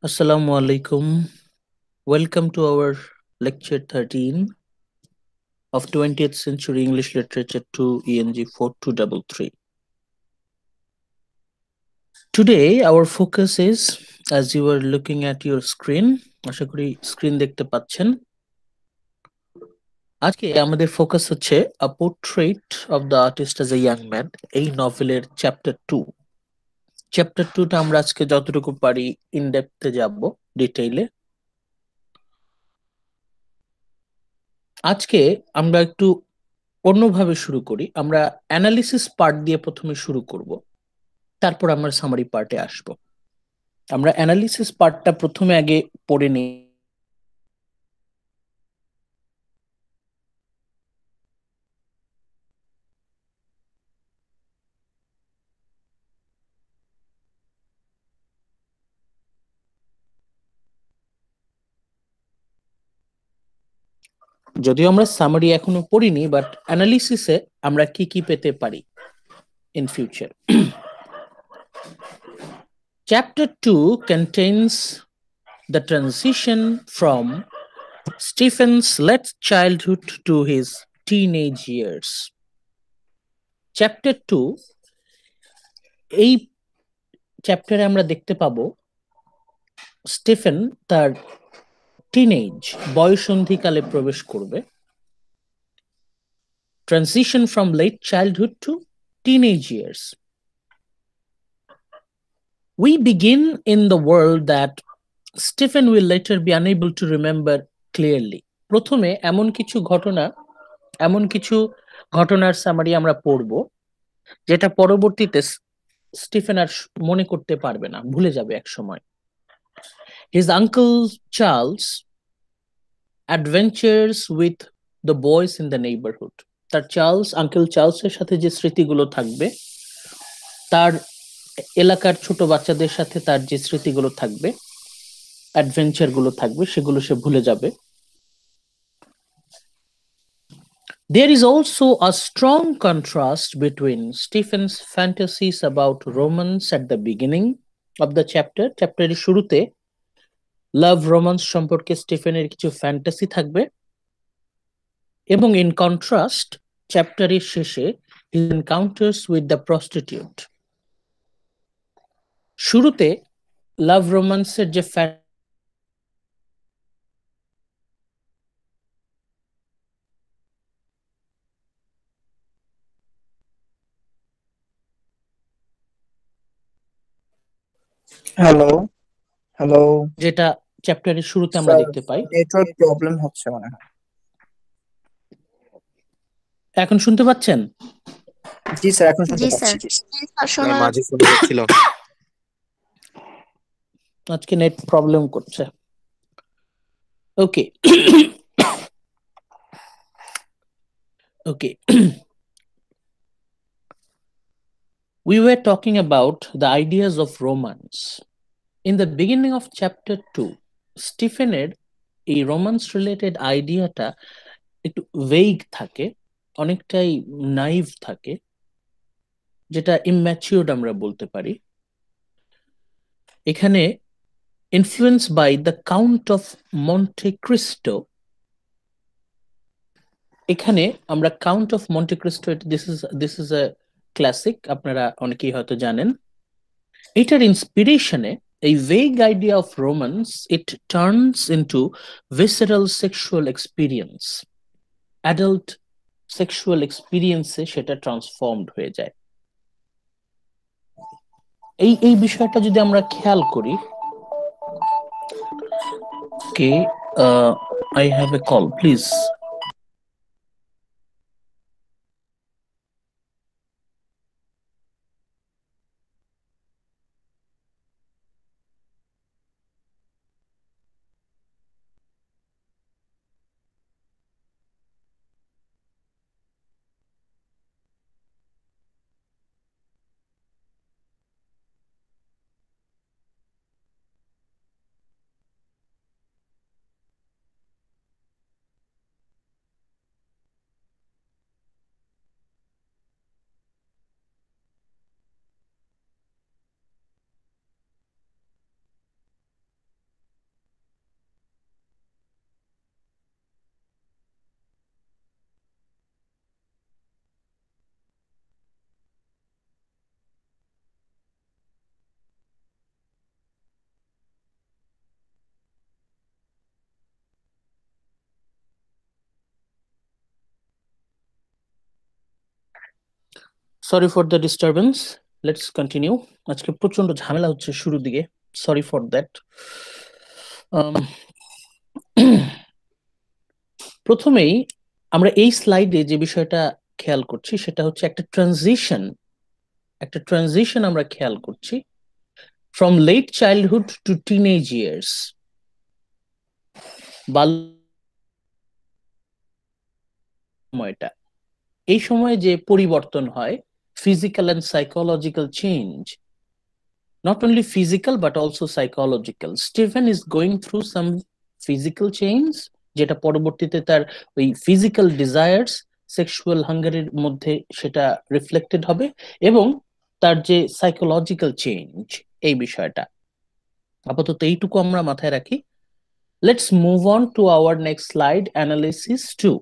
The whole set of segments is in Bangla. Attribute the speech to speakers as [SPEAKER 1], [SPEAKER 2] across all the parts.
[SPEAKER 1] Assalamu alaikum. Welcome to our lecture 13 of 20th Century English Literature 2 ENG 4233. Today our focus is, as you are looking at your screen, আশা করি স্ক্রিন দেখতে পাচ্ছেন, আজকে আমাদের ফোকাস হচ্ছে A Portrait of the Artist as a Young Man, এই নভেলের চ্যাপ্টার 2। চ্যাপ্টার 2টা আমরা আজকে যতটুকু পারি ইন ডেপথে যাব, ডিটেইলে। আজকে আমরা একটু অন্যভাবে শুরু করি। আমরা অ্যানালিসিস পার্ট দিয়ে প্রথমে শুরু করব, তারপর আমরা সামারি পার্টে আসব। আমরা অ্যানালিসিস পার্টটা প্রথমে আগে পড়ে নিই। যদিও আমরা সামারি এখনো পড়িনি, বাট অ্যানালিসিসে আমরা কি কি পেতে পারি in future. Chapter 2 contains the transition from Stephen's late childhood to his teenage years. Chapter 2, এই চ্যাপ্টারে আমরা দেখতে পাবো স্টিফেন তার টিনেজ বয়সন্ধিকালে প্রবেশ করবে। Transition from late childhood to teenage years. We begin in the world that Stephen will later be unable to remember clearly. প্রথমে এমন কিছু ঘটনার সামারি আমরা পড়ব যেটা পরবর্তীতে স্টিফেন আর মনে করতে পারবে না, ভুলে যাবে এক সময়। His uncle Charles adventures with the boys in the neighborhood. তার আঙ্কেল চার্লসের সাথে যে স্মৃতিগুলো থাকবে, তার এলাকার ছোট বাচ্চাদের সাথে তার যে স্মৃতিগুলো থাকবে, অ্যাডভেঞ্চার গুলো থাকবে, সেগুলো সে ভুলে যাবে। There is also a strong contrast between Stephen's fantasies about romance at the beginning of the chapter. চ্যাপ্টারের শুরুতে লাভ রোমান্স সম্পর্কে স্টিফেনের কিছু ফ্যান্টাসি থাকবে, এবং ইন কন্ট্রাস্ট চ্যাপ্টারের শেষে his encounters with the prostitute. শুরুতে লাভ রোমান্সের যে
[SPEAKER 2] হ্যালো হ্যালো
[SPEAKER 1] যেটা চ্যাপ্টারের শুরুতে আমরা
[SPEAKER 2] স্যার,
[SPEAKER 1] দেখতে পাই।
[SPEAKER 2] নেটওয়ার্ক প্রবলেম হচ্ছে মনে হয়।
[SPEAKER 1] এখন শুনতে পাচ্ছেন?
[SPEAKER 2] জি স্যার, এখন শুনতে
[SPEAKER 3] জি স্যার,
[SPEAKER 2] পাচ্ছি।
[SPEAKER 3] শোনা
[SPEAKER 4] মাঝে শোনা যাচ্ছিল।
[SPEAKER 1] আজকে নেট প্রবলেম করছে। ওকে ওকে we were talking about the ideas of romance. In the beginning of chapter 2, স্টিফেনের এই রোমান্স রিলেটেড আইডিয়াটা একটু ভেগ থাকে, অনেকটাই নাইভ থাকে, যেটা ইম্যাচিউরড আমরা বলতে পারি। এখানে influence by the Count of Monte Cristo. এখানে আমরা Count of Monte Cristo, this is a classic, আপনারা অনেকেই হয়তো জানেন। এটার ইন্সপিরেশনে a vague idea of romance, it turns into visceral sexual experience. Adult sexual experience সেটা ট্রান্সফর্মড হয়ে যায়। এই বিষয়টা যদি আমরা খেয়াল করি, কে I have a call, please. Sorry for the disturbance, let's continue. আজকে প্রচন্ড ঝামেলা হচ্ছে শুরুর দিকে, সরি ফর দ্যাট। প্রথমেই আমরা এই স্লাইডে যে বিষয়টা খেয়াল করছি সেটা হচ্ছে একটা ট্রানজিশন আমরা খেয়াল করছি from late childhood to teenage years. সময়টা, এই সময়ে যে পরিবর্তন হয়, physical and psychological change, not only physical but also psychological. Stephen is going through some physical change, যেটা পরবর্তীতে তার ওই ফিজিক্যাল ডিজায়ার্স, সেক্সুয়াল হাঙ্গারের মধ্যে সেটা রিফ্লেক্টেড হবে, এবং তার যে সাইকোলজিক্যাল চেঞ্জ, এই বিষয়টা আপাতত এইটুকু আমরা মাথায় রাখি। Let's move on to our next slide, analysis 2.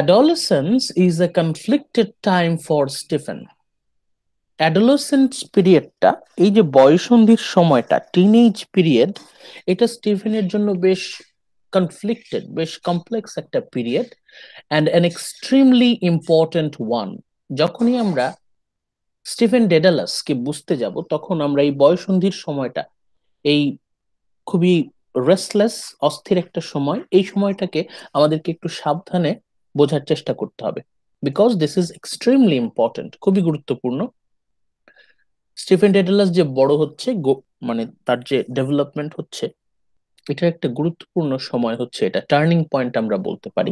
[SPEAKER 1] Adolescence is a conflicted time for Stephen. Adolescent পিরিয়ডটা, এই যে বয়ঃসন্ধির সময়টা, টিনেজ পিরিয়ড, এটা স্টিফেনের জন্য বেশ কনফ্লিক্টেড, বেশ কমপ্লেক্স একটা period, and an extremely important one. যখনই আমরা স্টিফেন ডেডালাসকে বুঝতে যাব, তখন আমরা এই বয়ঃসন্ধির সময়টা, এই খুবই রেস্টলেস, অস্থির একটা সময়, এই সময়টাকে আমাদেরকে একটু সাবধানে বোঝার চেষ্টা করতে হবে, because this is extremely important, খুবই গুরুত্বপূর্ণ। স্টিফেন ডেডালাস যে বড় হচ্ছে, মানে তার যে ডেভেলপমেন্ট হচ্ছে, এটা একটা গুরুত্বপূর্ণ সময় হচ্ছে, এটা টার্নিং পয়েন্ট আমরা বলতে পারি।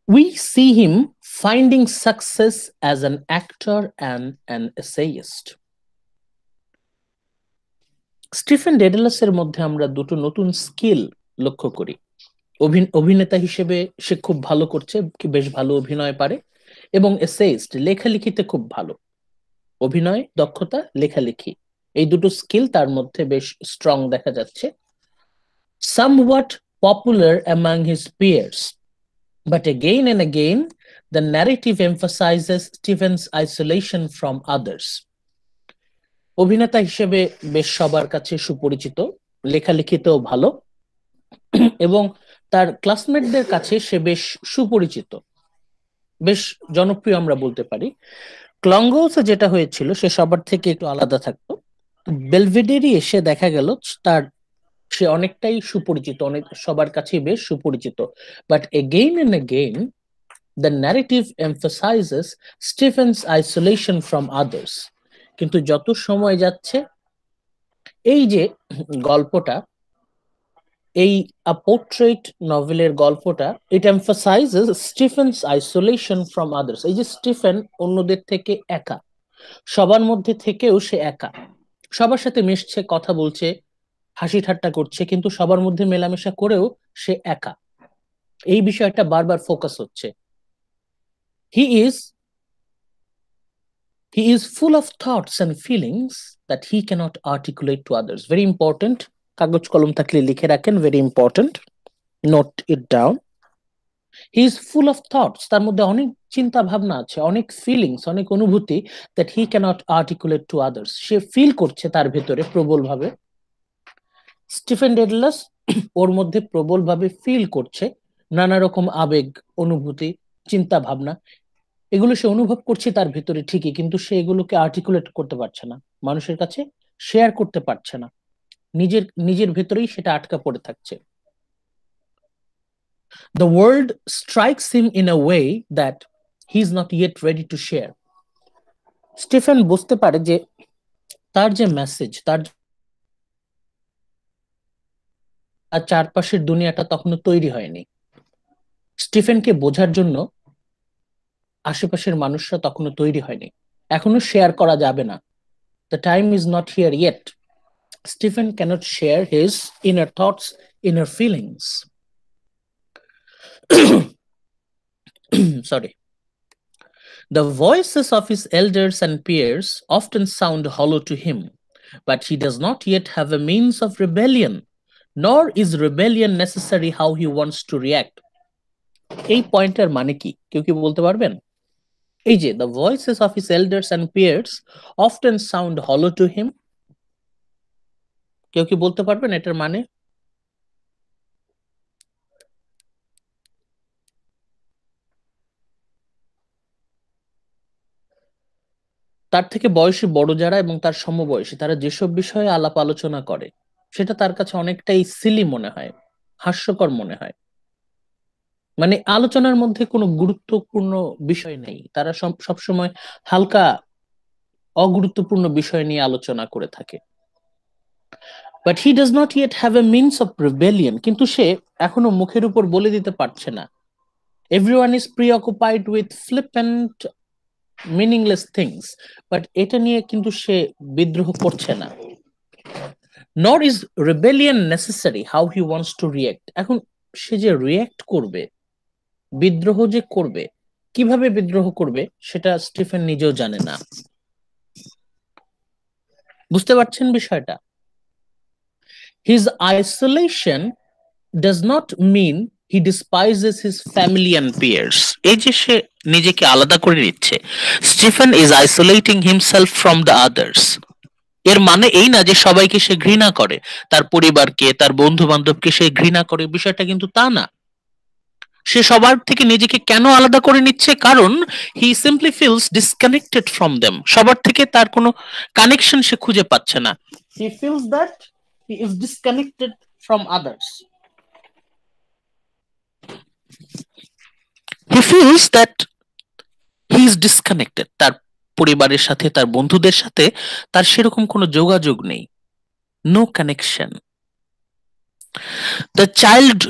[SPEAKER 1] We see him finding success as an actor and an essayist. Stephen ডেডালাসের মধ্যে আমরা দুটো নতুন স্কিল লক্ষ্য করি। অভিনেতা হিসেবে সে খুব ভালো করছে, কি বেশ ভালো অভিনয় পারে, এবং এসেইস্ট, লেখালেখিতে খুব ভালো। অভিনয় দক্ষতা, লেখালেখি, এই দুটো স্কিল তার মধ্যে বেশ স্ট্রং দেখা যাচ্ছে। Somewhat popular among his peers, but again and again the narrative emphasizes Stephen's isolation from others. অভিনেতা হিসেবে বেশ সবার কাছে সুপরিচিত, লেখালেখিতেও ভালো, এবং তার ক্লাসমেটদের কাছে সে বেশ সুপরিচিত, বেশ জনপ্রিয় আমরা বলতে পারি। ক্লঙ্গোসে যেটা হয়েছিল, সে সবার থেকে একটু আলাদা থাকতো। বেলভেডেরি এসে দেখা গেল সে অনেকটাই সুপরিচিত, অনেক সবার কাছে বেশ সুপরিচিত। But again and again the narrative emphasises Stephen's isolation from others. কিন্তু যত সময় যাচ্ছে, এই যে গল্পটা, এই আ পোর্ট্রেট নভেলের গল্পটা, it emphasises Stephen's isolation from others. এই যে স্টিফেন অন্যদের থেকে একা, সবার মধ্যে থেকেও সে একা, সবার সাথে মিশছে, কথা বলছে, হাসি ঠাট্টা করছে, কিন্তু সবার মধ্যে মেলামেশা করেও সে একা, এই বিষয়টা বারবার ফোকাস হচ্ছে। He is full of thoughts and feelings that he cannot articulate to others. Very important, কাগজ কলম থাকলে লিখে রাখেন, very important, note it down. He is full of thoughts, তার মধ্যে অনেক চিন্তা ভাবনা আছে, অনেক ফিলিংস, অনেক অনুভূতি, that he cannot articulate to others, সে ফিল করছে তার ভেতরে প্রবলভাবে। স্টিফেন ডেডলাস ওর মধ্যে প্রবলভাবে ফিল করছে নানা রকম আবেগ, অনুভূতি, চিন্তা ভাবনা, এগুলো সে অনুভব করছে তার ভেতরে ঠিকই, কিন্তু সে এগুলোকে আর্টিকুলেট করতে পারছে না, মানুষের কাছে শেয়ার করতে পারছে না, নিজের নিজের ভেতরেই সেটা আটকা পড়ে থাকছে। The world strikes him in a way that he is not yet ready to share. Stephen বুঝতে পারে যে তার যে মেসেজ, তার চারপাশের দুনিয়াটা তখনো তৈরি হয়নি। স্টিফেনকে বোঝার জন্য আশেপাশের মানুষরা তখনো তৈরি হয়নি, এখনো শেয়ার করা যাবে না। The time is not here yet. Stephen cannot share his inner thoughts, inner feelings. Sorry. The voices of his elders and peers often sound hollow to him, but he does not yet have a means of rebellion, nor is rebellion necessary how he wants to react. এই পয়েন্টের মানে কি, কেউ কি বলতে পারবেন? এই যে the voices of his elders and peers often sound hollow to him, কেউ কি বলতে পারবেন এটার মানে? তার থেকে বয়সী বড় যারা এবং তার সমবয়সী তারা যেসব বিষয়ে আলাপ আলোচনা করে সেটা তার কাছে অনেকটাই সিলি মনে হয়, হাস্যকর মনে হয়। মানে আলোচনার মধ্যে কোনো গুরুত্বপূর্ণ বিষয় নেই, তারা সবসময় হালকা অগুরুত্বপূর্ণ বিষয় নিয়ে আলোচনা করে থাকে। But he does not yet have a means of rebellion, কিন্তু সে এখনো মুখের উপর বলে দিতে পারছে না। Everyone is preoccupied with flippant meaningless things, but এটা নিয়ে কিন্তু সে বিদ্রোহ করছে না। Nor is rebellion necessary how he wants to react. এখন সে যে রিয়েক্ট করবে, বিদ্রোহ যে করবে, কিভাবে বিদ্রোহ করবে সেটা স্টিফেন নিজেও জানে না। বুঝতে পারছেন বিষয়টা? His isolation does not mean he despises his family and peers. এই যে সে নিজেকে আলাদা করে নিচ্ছে, Stephen is isolating himself from the others. এর মানে এই না যে সবাইকে সে ঘৃণা করে, তার পরিবারকে, তার বন্ধু বান্ধবকে সে ঘৃণা করে, বিষয়টা কিন্তু তা না। সে সবার থেকে নিজেকে কেন আলাদা করে নিচ্ছে? কারণ he simply feels disconnected from them. সবার থেকে তার কোনো কানেকশন সে খুঁজে পাচ্ছে না। He feels that he is disconnected from others. He feels that he is disconnected. তার পরিবারের সাথে, তার বন্ধুদের সাথে তার সেরকম কোনো যোগাযোগ নেই, no connection. The child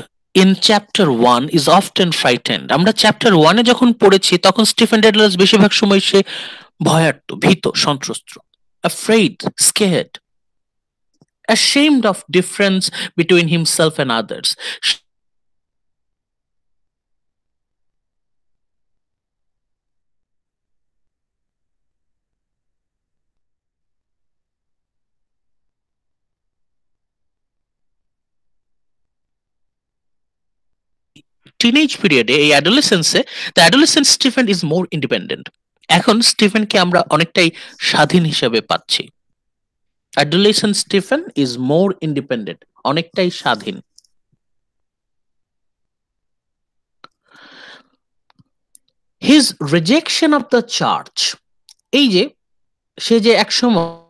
[SPEAKER 1] in chapter 1 is often frightened. আমরা চ্যাপ্টার 1 এ যখন পড়েছি তখন স্টিফেন ডেডলাস বেশিরভাগ সময় সে ভয়ার্ত, ভীত, সন্ত্রস্ত, afraid, scared, ashamed of difference between himself and others. Teenage পিরিয়ডে, এই অ্যাডোলেসেন্সে, the adolescent Stephen is more independent. এখন স্টিফেনকে আমরা অনেকটাই স্বাধীন হিসেবে পাচ্ছি। Adolescent Stephen is more independent, অনেকটাই স্বাধীন। His rejection of the church, এই যে সে যে একসময়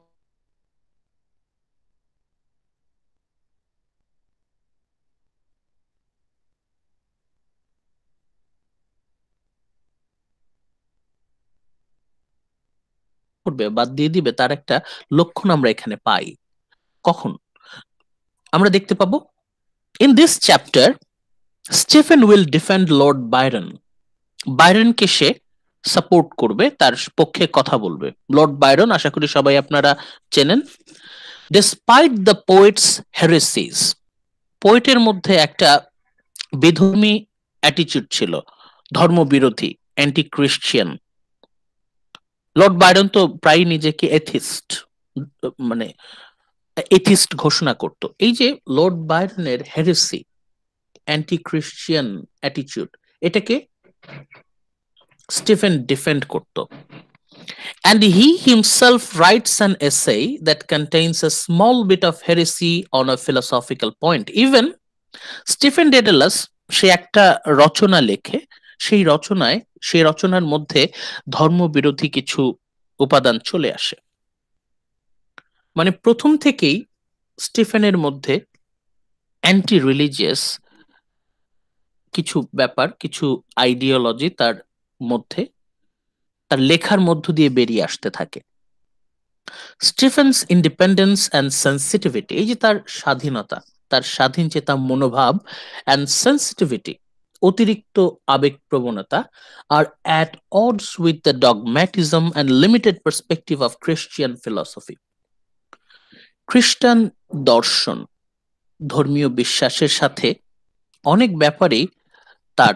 [SPEAKER 1] করবে, বাদ দিয়ে দিবে, তার একটা লক্ষণ আমরা এখানে পাই। কখন আমরা দেখতে পাবো? In this chapter Stephen will defend Lord Byron. বাইরনকে সে সাপোর্ট করবে, তার পক্ষে কথা বলবে। লর্ড বাইরন আশা করি সবাই আপনারা চেনেন। ডিসপাইট দ্য পোয়েটস হেরেসিস, পোয়েটের মধ্যে একটা বেধর্মী অ্যাটিচিউড ছিল, ধর্মবিরোধী, অ্যান্টি ক্রিশ্চিয়ান। লর্ড বাইরন তো প্রায় নিজেকে এথিস্ট, মানে এথিস্ট ঘোষণা করত। এই যে লর্ড বাইরনের হেরেসি, অ্যান্টি ক্রিশ্চিয়ান অ্যাটিচিউড, এটাকে স্টিফেন ডিফেন্ড করত। And he himself writes an essay that contains a small bit of heresy on a philosophical point. Even Stephen Dedalus সে একটা রচনা লেখে, সেই রচনার মধ্যে ধর্মবিরোধী কিছু উপাদান চলে আসে। মানে প্রথম থেকেই স্টিফেনের মধ্যে অ্যান্টি রিলিজিয়াস কিছু ব্যাপার, কিছু আইডিওলজি তার মধ্যে, তার লেখার মধ্য দিয়ে বেরিয়ে আসতে থাকে। স্টিফেন্স ইন্ডিপেন্ডেন্স অ্যান্ড সেন্সিটিভিটি, এই যে তার স্বাধীনতা, তার স্বাধীন চেতা মনোভাব, অ্যান্ড সেন্সিটিভিটি, অতিরিক্ত আবেগ প্রবণতা, আর at odds with the dogmatism and limited perspective of Christian philosophy. খ্রিস্টান দর্শন, ধর্মীয় বিশ্বাসের সাথে অনেক ব্যাপারেই তার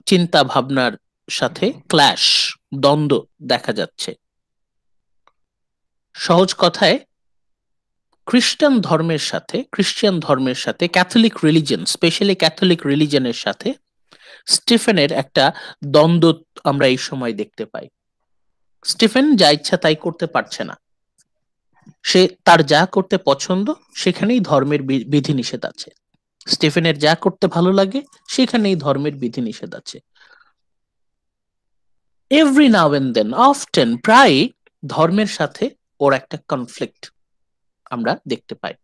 [SPEAKER 1] চিন্তা ভাবনার সাথে ক্ল্যাশ, দ্বন্দ্ব দেখা যাচ্ছে। সহজ কথায় খ্রিস্টান ধর্মের সাথে ক্যাথলিক রিলিজন, স্পেশালি ক্যাথলিক রিলিজনের সাথে স্টিফেনের একটা দ্বন্দ্ব আমরা এই সময় দেখতে পাই। স্টিফেন যা ইচ্ছা তাই করতে পারছে না, সে তার যা করতে পছন্দ সেখানেই ধর্মের বিধিনিষেধ আছে। স্টিফেনের যা করতে ভালো লাগে সেখানেই ধর্মের বিধিনিষেধ আছে। Every now and then, often, প্রায় ধর্মের সাথে ওর একটা কনফ্লিক্ট আমরা দেখতে পাই।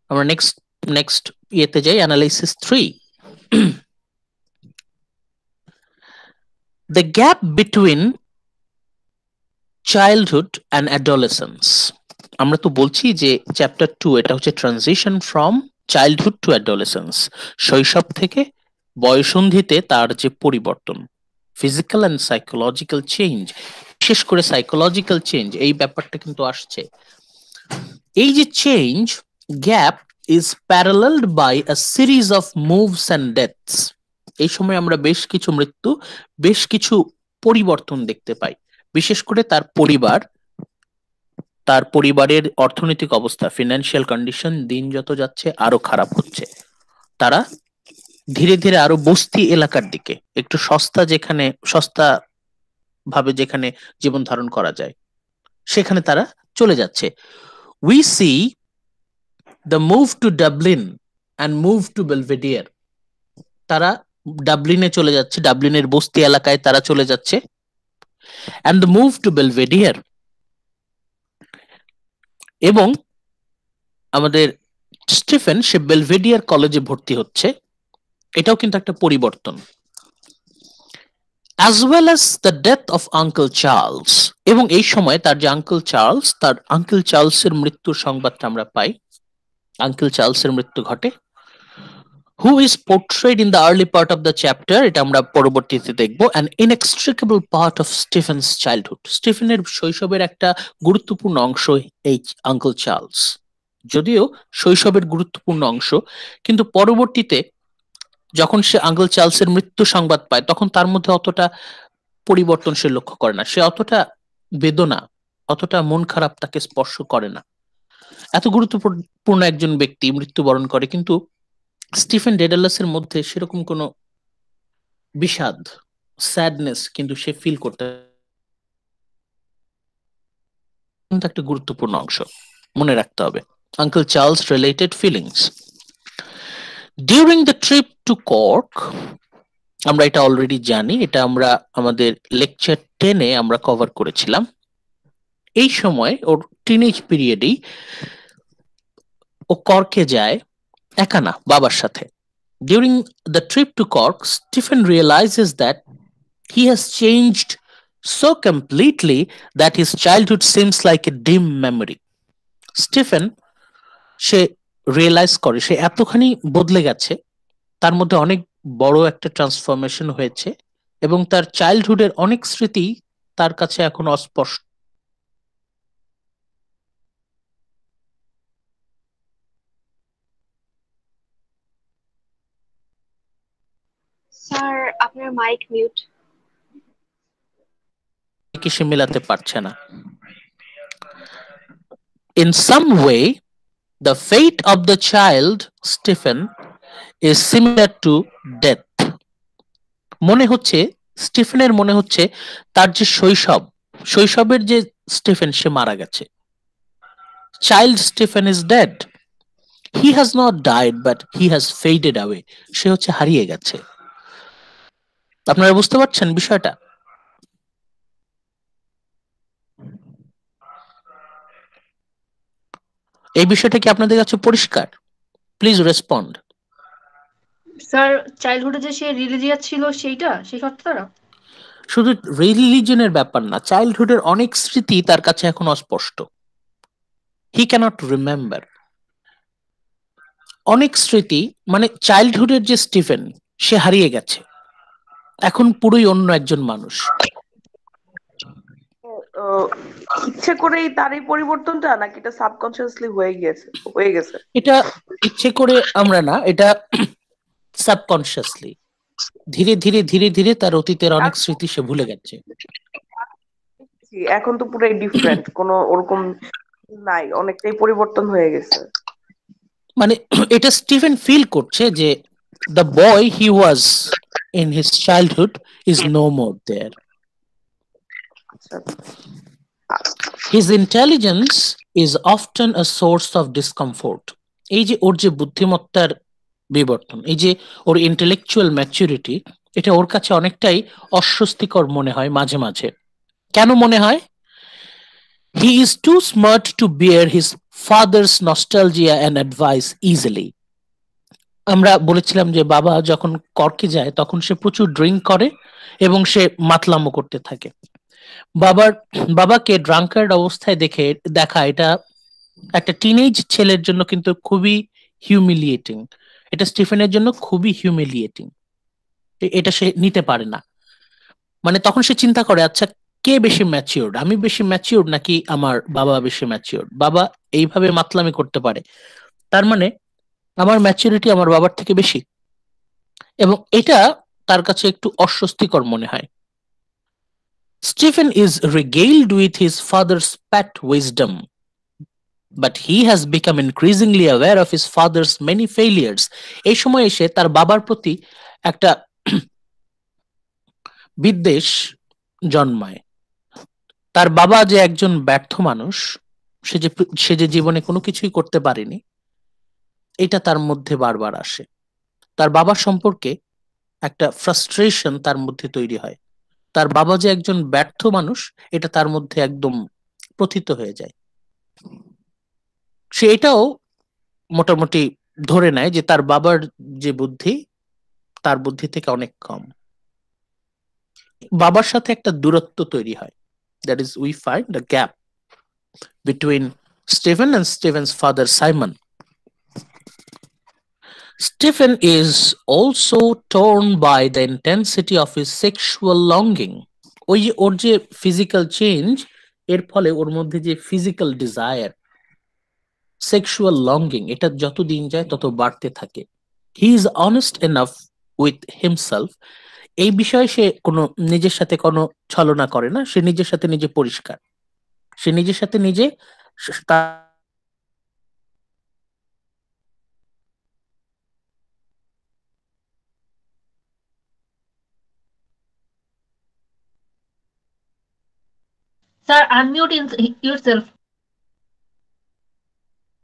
[SPEAKER 1] আমরা নেক্সট ইয়েতে যাই, analysis 3। The gap between childhood and adolescence। আমরা তো বলছি যে চ্যাপ্টার 2 এটা হচ্ছে transition from childhood to adolescence, শৈশব থেকে বয়সন্ধিতে তার যে পরিবর্তন, ফিজিক্যাল অ্যান্ড সাইকোলজিক্যাল চেঞ্জ, বিশেষ করে সাইকোলজিক্যাল চেঞ্জ, এই ব্যাপারটা কিন্তু আসছে। এই যে change gap is paralleled by a series of moves and deaths. এই সময় আমরা বেশ কিছু মৃত্যু, বেশ কিছু পরিবর্তন দেখতে পাই। বিশেষ করে তার পরিবার, তার পরিবারের অর্থনৈতিক অবস্থা, ফিনান্সিয়াল কন্ডিশন দিন যত যাচ্ছে আরো খারাপ হচ্ছে। তারা ধীরে ধীরে আরো বস্তি এলাকার দিকে, একটু সস্তা ভাবে যেখানে জীবন ধারণ করা যায় সেখানে তারা চলে যাচ্ছে। We see the move to Dublin and move to Belvedere. তারা ডাবলিনে চলে যাচ্ছে, ডাবলিনের বস্তি এলাকায় তারা চলে যাচ্ছে। And the move to Belvedere, এবং আমাদের স্টিফেন সে বেলভেডিয়ার কলেজে ভর্তি হচ্ছে, এটাও কিন্তু একটা পরিবর্তন। as well as the death of Uncle Charles, এবং এই সময় তার যে আঙ্কেল চার্লসের মৃত্যুর সংবাদটা আমরা পাই। আঙ্কেল চার্লসের মৃত্যু ঘটে, who is portrayed in the early part of the chapter, এটা আমরা পরবর্তীতে দেখব, an inextricable part of Stephen's childhood। স্টিফেনের শৈশবের একটা গুরুত্বপূর্ণ অংশ এই আঙ্কেল চার্লস। যদিও শৈশবের গুরুত্বপূর্ণ অংশ, কিন্তু পরবর্তীতে যখন সে আঙ্কেল চার্লসের মৃত্যু সংবাদ পায় তখন তার মধ্যে অতটা পরিবর্তন সে লক্ষ্য করে না, সে অতটা বেদনা, অতটা মন খারাপ তাকে স্পর্শ করে না। এত গুরুত্বপূর্ণ একজন ব্যক্তি মৃত্যুবরণ করে, কিন্তু স্টিফেন ডেডালাসের মধ্যে সেরকম কোনো বিষাদ, স্যাডনেস কিন্তু সে ফিল করতে, একটা গুরুত্বপূর্ণ অংশ মনে রাখতে হবে। Uncle Charles related feelings during the trip to Cork, আমরা এটা অলরেডি জানি, এটা আমরা আমাদের লেকচার 10-এ আমরা কভার করেছিলাম। এই সময় ওর টিনেজ পিরিয়ডেই ও কর্কে যায়, একা না, বাবার সাথে। During the trip to Cork, Stephen realises that he has changed so completely that his childhood seems like a dim memory। Stephen সে রিয়েলাইজ করে সে এতখানি বদলে গেছে, তার মধ্যে অনেক বড় একটা ট্রান্সফরমেশন হয়েছে, এবং তার চাইল্ডহুডের অনেক স্মৃতি তার কাছে এখন অস্পষ্ট।
[SPEAKER 3] স্যার আপনার মাইক মিউট।
[SPEAKER 1] কি সে মেলাতে পারছে না। In some way, the fate of the child Stephen is similar to death। মনে হচ্ছে স্টিফেনের মনে হচ্ছে তার যে শৈশবের যে স্টিফেন সে মারা গেছে। Child Stephen is dead, he has not died but he has faded away. সে হচ্ছে হারিয়ে গেছে। আপনারা বুঝতে পারছেন বিষয়টা? এই বিষয়টা কি আপনাদের কাছে পরিষ্কার? Please respond.
[SPEAKER 3] স্যার চাইল্ডহুডে যে সে রিলিজিয়াস ছিল সেই কথাটা?
[SPEAKER 1] শুধু রিলিজনের ব্যাপার না, চাইল্ডহুডের অনেক স্মৃতি তার কাছে এখন অস্পষ্ট। হি ক্যানট রিমেম্বার অনেক স্মৃতি, মানে চাইল্ডহুডের যে স্টিফেন সে হারিয়ে গেছে, এখন পুরোই অন্য একজন মানুষ।
[SPEAKER 4] ইচ্ছে করেই তার এই পরিবর্তনটা, নাকি এটা সাবকনসিয়াসলি হয়ে গেছে?
[SPEAKER 1] এটা ইচ্ছে করে আমরা না, এটা সাবকনসিয়াসলি ধীরে ধীরে ধীরে ধীরে তার অতীতের অনেক স্মৃতি সে ভুলে গেছে।
[SPEAKER 4] এখন তো পুরোই ডিফারেন্ট, কোনো ওরকম নাই, অনেকটাই পরিবর্তন হয়ে গেছে।
[SPEAKER 1] মানে এটা স্টিফেন ফিল করছে যে the boy he was in his childhood is no more there. His intelligence is often a source of discomfort। এই যে ওর যে বুদ্ধিমত্তার বিবর্তন, এই যে ওর ইন্টেলেকচুয়াল ম্যাচুরিটি, এটা ওর কাছে অনেকটাই অস্বস্তিকর মনে হয় মাঝে মাঝে। কেন মনে হয়? He is too smart to bear his father's nostalgia and advice easily. আমরা বলেছিলাম যে বাবা যখন কর্কে যায় তখন সে প্রচুর ড্রিঙ্ক করে এবং সে মাতলামো করতে থাকে। বাবার বাবাকে ড্রাঙ্কার্ড অবস্থায় দেখা এটা একটা টিনেজ ছেলের জন্য কিন্তু খুবই হিউমিলিয়েটিং। এটা স্টিফেনের জন্য খুবই হিউমিলিয়েটিং। এটা সে নিতে পারে না। মানে তখন সে চিন্তা করে, আচ্ছা কে বেশি ম্যাচিওর্ড, আমি বেশি ম্যাচিওর্ড নাকি আমার বাবা বেশি ম্যাচিওর্ড? বাবা এইভাবে মাতলামি করতে পারে, তার মানে আমার ম্যাচুরিটি আমার বাবার থেকে বেশি। এবং এটা তার কাছে একটু অস্বস্তিকর মনে হয়। Stephen is regaled with his father's pet wisdom, but he has become increasingly aware of his father's many failures. এই সময় এসে তার বাবার প্রতি একটা বিদ্বেষ জন্মায়। তার বাবা যে একজন ব্যর্থ মানুষ, সে যে জীবনে কোনো কিছুই করতে পারেনি, এটা তার মধ্যে বারবার আসে। তার বাবা সম্পর্কে একটা ফ্রাস্ট্রেশন তার মধ্যে তৈরি হয়। তার বাবা যে একজন ব্যর্থ মানুষ, এটা তার মধ্যে একদম প্রথিত হয়ে যায়। সে এটাও মোটামুটি ধরে নেয় যে তার বাবার যে বুদ্ধি, তার বুদ্ধি থেকে অনেক কম। বাবার সাথে একটা দূরত্ব তৈরি হয়। That is we find the gap between Stephen and Stephen's father Simon. Stephen is also torn by the intensity of his sexual longing. ওই যে ওর যে ফিজিক্যাল চেঞ্জ, এর ফলে ওর মধ্যে যে ফিজিক্যাল ডিজায়ার, সেক্সুয়াল লঙ্গিং, এটা যত দিন যায় তত বাড়তে থাকে। He is honest enough with himself. এই বিষয়ে সে কোনো নিজের সাথে কোনো ছলনা করে না, সে নিজের সাথে নিজে পরিষ্কার। সে নিজের সাথে নিজে
[SPEAKER 3] sir unmute yourself.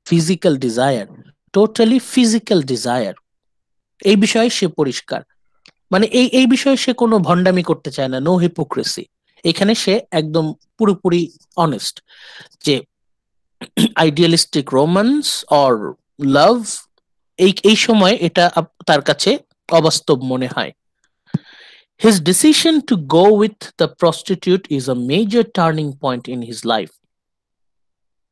[SPEAKER 1] Physical desire, totally physical desire, এই বিষয়ে সে পরিষ্কার। মানে এই বিষয়ে সে কোনো ভণ্ডামি করতে চায় না, নো হিপোক্রেসি। এখানে সে একদম পুরোপুরি অনেস্ট যে আইডিয়ালিস্টিক রোম্যান্স অর লাভ, এই সময় এটা তার কাছে অবাস্তব মনে হয়। His decision to go with the prostitute is a major turning point in his life.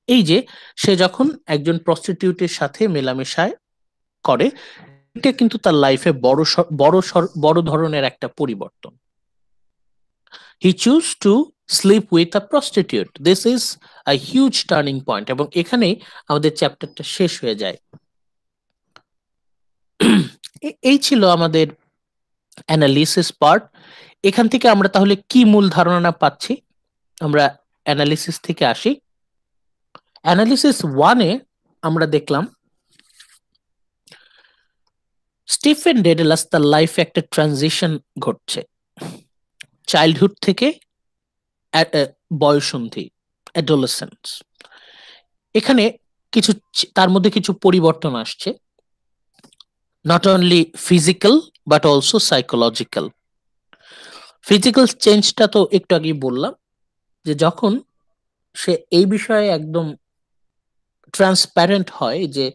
[SPEAKER 1] এই যে সে যখন একজন প্রস্টিটিউটের সাথে মেলামেশায় করে, এটা কিন্তু তার লাইফে বড় ধরনের একটা পরিবর্তন। He chose to sleep with a prostitute. This is a huge turning point. এবং এখানেই আমাদের চ্যাপ্টারটা শেষ হয়ে যায়। এই ছিল আমাদের অ্যানালিসিস পার্ট। এখান থেকে আমরা তাহলে কি মূল ধারণা পাচ্ছি? আমরা অ্যানালিসিস থেকে আসি। অ্যানালিসিস 1-এ আমরা দেখলাম স্টিফেন ডেডালাস তার লাইফে একটা ট্রানজিশন ঘটছে, চাইল্ডহুড থেকে বয়সন্ধি, অ্যাডোলেসেন্স। এখানে কিছু তার মধ্যে কিছু পরিবর্তন আসছে, not only physical but also psychological. Physical চেঞ্জটা তো একটু আগেই বললাম, যে যখন সে এই বিষয়ে একদম ট্রান্সপ্যারেন্ট হয় যে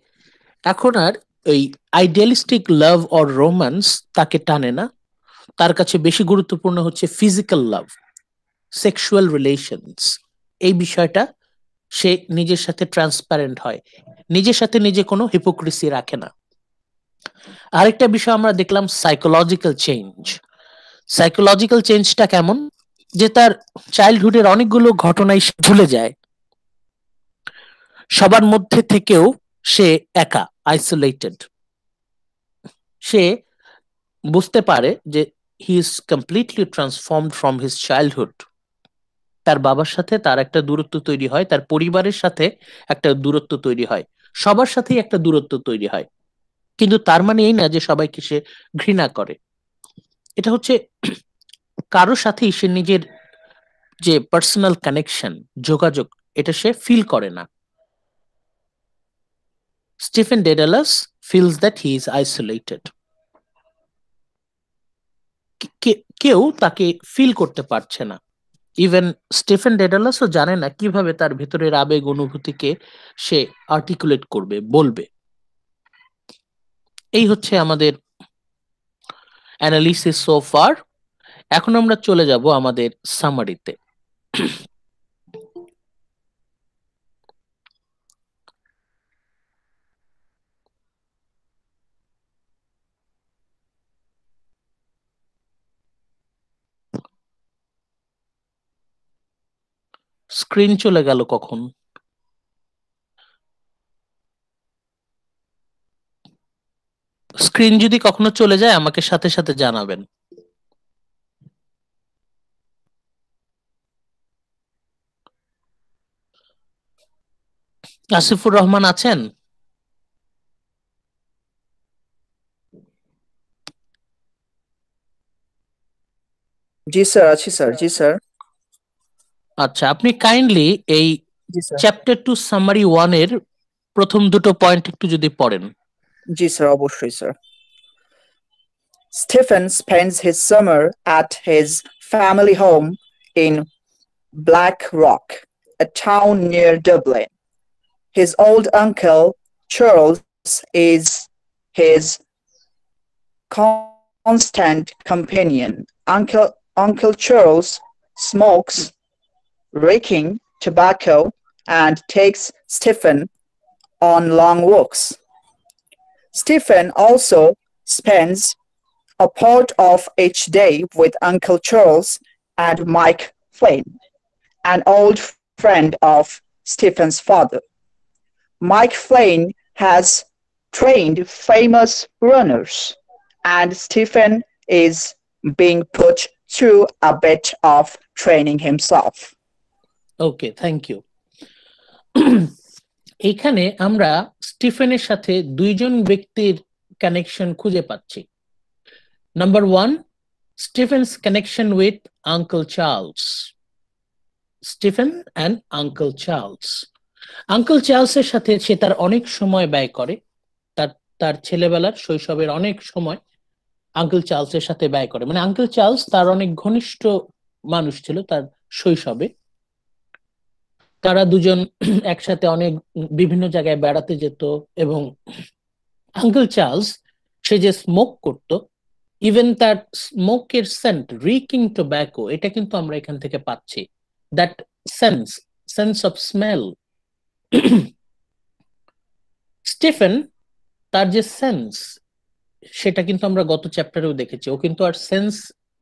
[SPEAKER 1] এখন আর এই আইডিয়ালিস্টিক লাভ অর রোম্যান্স তাকে টানে না, তার কাছে বেশি গুরুত্বপূর্ণ হচ্ছে ফিজিক্যাল লাভ, সেক্সুয়াল রিলেশনস। এই বিষয়টা সে নিজের সাথে ট্রান্সপ্যারেন্ট হয়, নিজের সাথে নিজে কোনো হিপোক্রেসি রাখে না। আরেকটা বিষয় আমরা দেখলাম সাইকোলজিক্যাল চেঞ্জ। সাইকোলজিক্যাল চেঞ্জটা কেমন? যে তার চাইল্ডহুডের অনেকগুলো ঘটনাই সে ভুলে যায়, সবার মধ্যে থেকেও সে একা, আইসোলেটেড। সে বুঝতে পারে যে he is completely transformed from his childhood. তার বাবার সাথে তার একটা দূরত্ব তৈরি হয়, তার পরিবারের সাথে একটা দূরত্ব তৈরি হয়, সবার সাথেই একটা দূরত্ব তৈরি হয়। কিন্তু তার মানে এই না যে সবাইকে সে ঘৃণা করে। এটা হচ্ছে কারো সাথেই সে নিজের যে পার্সোনাল কানেকশন, যোগাযোগ, এটা সে ফিল করে না। Stephen Dedalus feels that he is isolated. কেউ তাকে ফিল করতে পারছে না। ইভেন স্টিফেন ডেডালাসও জানে না কিভাবে তার ভেতরের আবেগ অনুভূতিকে সে আর্টিকুলেট করবে, বলবে। এই হচ্ছে আমাদের অ্যানালিসিস সো ফার। এখন আমরা চলে যাব আমাদের সামারিতে। স্ক্রিন চলে গেল কখন? স্ক্রিন যদি কখনো চলে যায় আমাকে সাথে সাথে জানাবেন। আসিফুর রহমান আছেন?
[SPEAKER 2] জি স্যার, আছি স্যার। জি স্যার।
[SPEAKER 1] আচ্ছা, আপনি কাইন্ডলি এই
[SPEAKER 2] জি স্যার।
[SPEAKER 1] চ্যাপ্টার 2 সামারি 1 এর প্রথম দুটো পয়েন্ট একটু যদি পড়েন।
[SPEAKER 2] জি স্যার, অবশ্যই sir. Stephen spends his summer at his family home in Black Rock, a town near Dublin. His old uncle Charles is his constant companion. Uncle Charles smokes raking tobacco and takes Stephen on long walks. Stephen also spends a part of each day with Uncle Charles and Mike Flynn, an old friend of Stephen's father. Mike Flynn has trained famous runners, and Stephen is being put through a bit of training himself.
[SPEAKER 1] Okay, thank you. এখানে আমরা স্টিফেনের সাথে দুইজন ব্যক্তির কানেকশন খুঁজে পাচ্ছি। Number 1, Stephen's connection with uncle Charles. Stephen and uncle Charles. Uncle চার্লসের সাথে সে তার অনেক সময় ব্যয় করে, তার ছেলেবেলার শৈশবের অনেক সময় আঙ্কেল চার্লসের সাথে ব্যয় করে। মানে আঙ্কেল চার্লস তার অনেক ঘনিষ্ঠ মানুষ ছিল তার শৈশবে। তারা দুজন একসাথে অনেক বিভিন্ন জায়গায় বেড়াতে যেত, এবং আঙ্কেল চার্লস সে যে স্মোক করত, ইভেন তার স্মোকের সেন্ট, রিকিং টোব্যাকো, এটা কিন্তু আমরা এখান থেকে পাচ্ছি। That sense of smell. Stephen তার যে সেন্স, সেটা কিন্তু আমরা গত চ্যাপ্টারেও দেখেছি। ও কিন্তু আর সেন্স,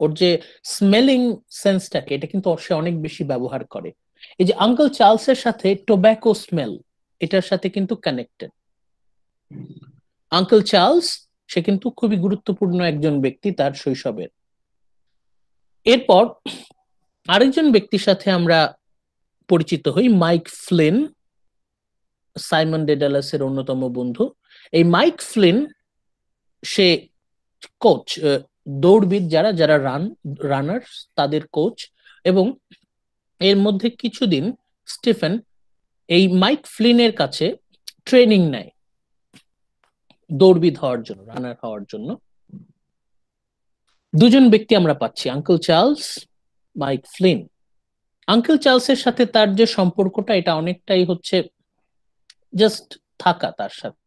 [SPEAKER 1] ওর যে স্মেলিং সেন্সটাকে, এটা কিন্তু সে অনেক বেশি ব্যবহার করে। এই যে আঙ্কেল চার্লসের সাথে টোব্যাকো স্মেল, এটার সাথে কিন্তু কানেক্টেড। আঙ্কেল চার্লস সে কিন্তু খুবই গুরুত্বপূর্ণ একজন ব্যক্তি তার শৈশবের। এরপর আরেকজন ব্যক্তির সাথে আমরা পরিচিত হই, মাইক ফ্লিন, সাইমন ডেডালাসের অন্যতম বন্ধু। এই মাইক ফ্লিন সে কোচ, দৌড়বিদ, যারা যারা রানার্স তাদের কোচ। এবং এর মধ্যে কিছুদিন স্টিফেন এই মাইক ফ্লিনের কাছে ট্রেনিং নেয় দৌড়বিদ হওয়ার জন্য, রানার হওয়ার জন্য। দুজন ব্যক্তি আমরা পাচ্ছি, uncle Charles, Mike Flynn. Uncle চার্লসের সাথে তার যে সম্পর্কটা, এটা অনেকটাই হচ্ছে জাস্ট থাকা তার সাথে।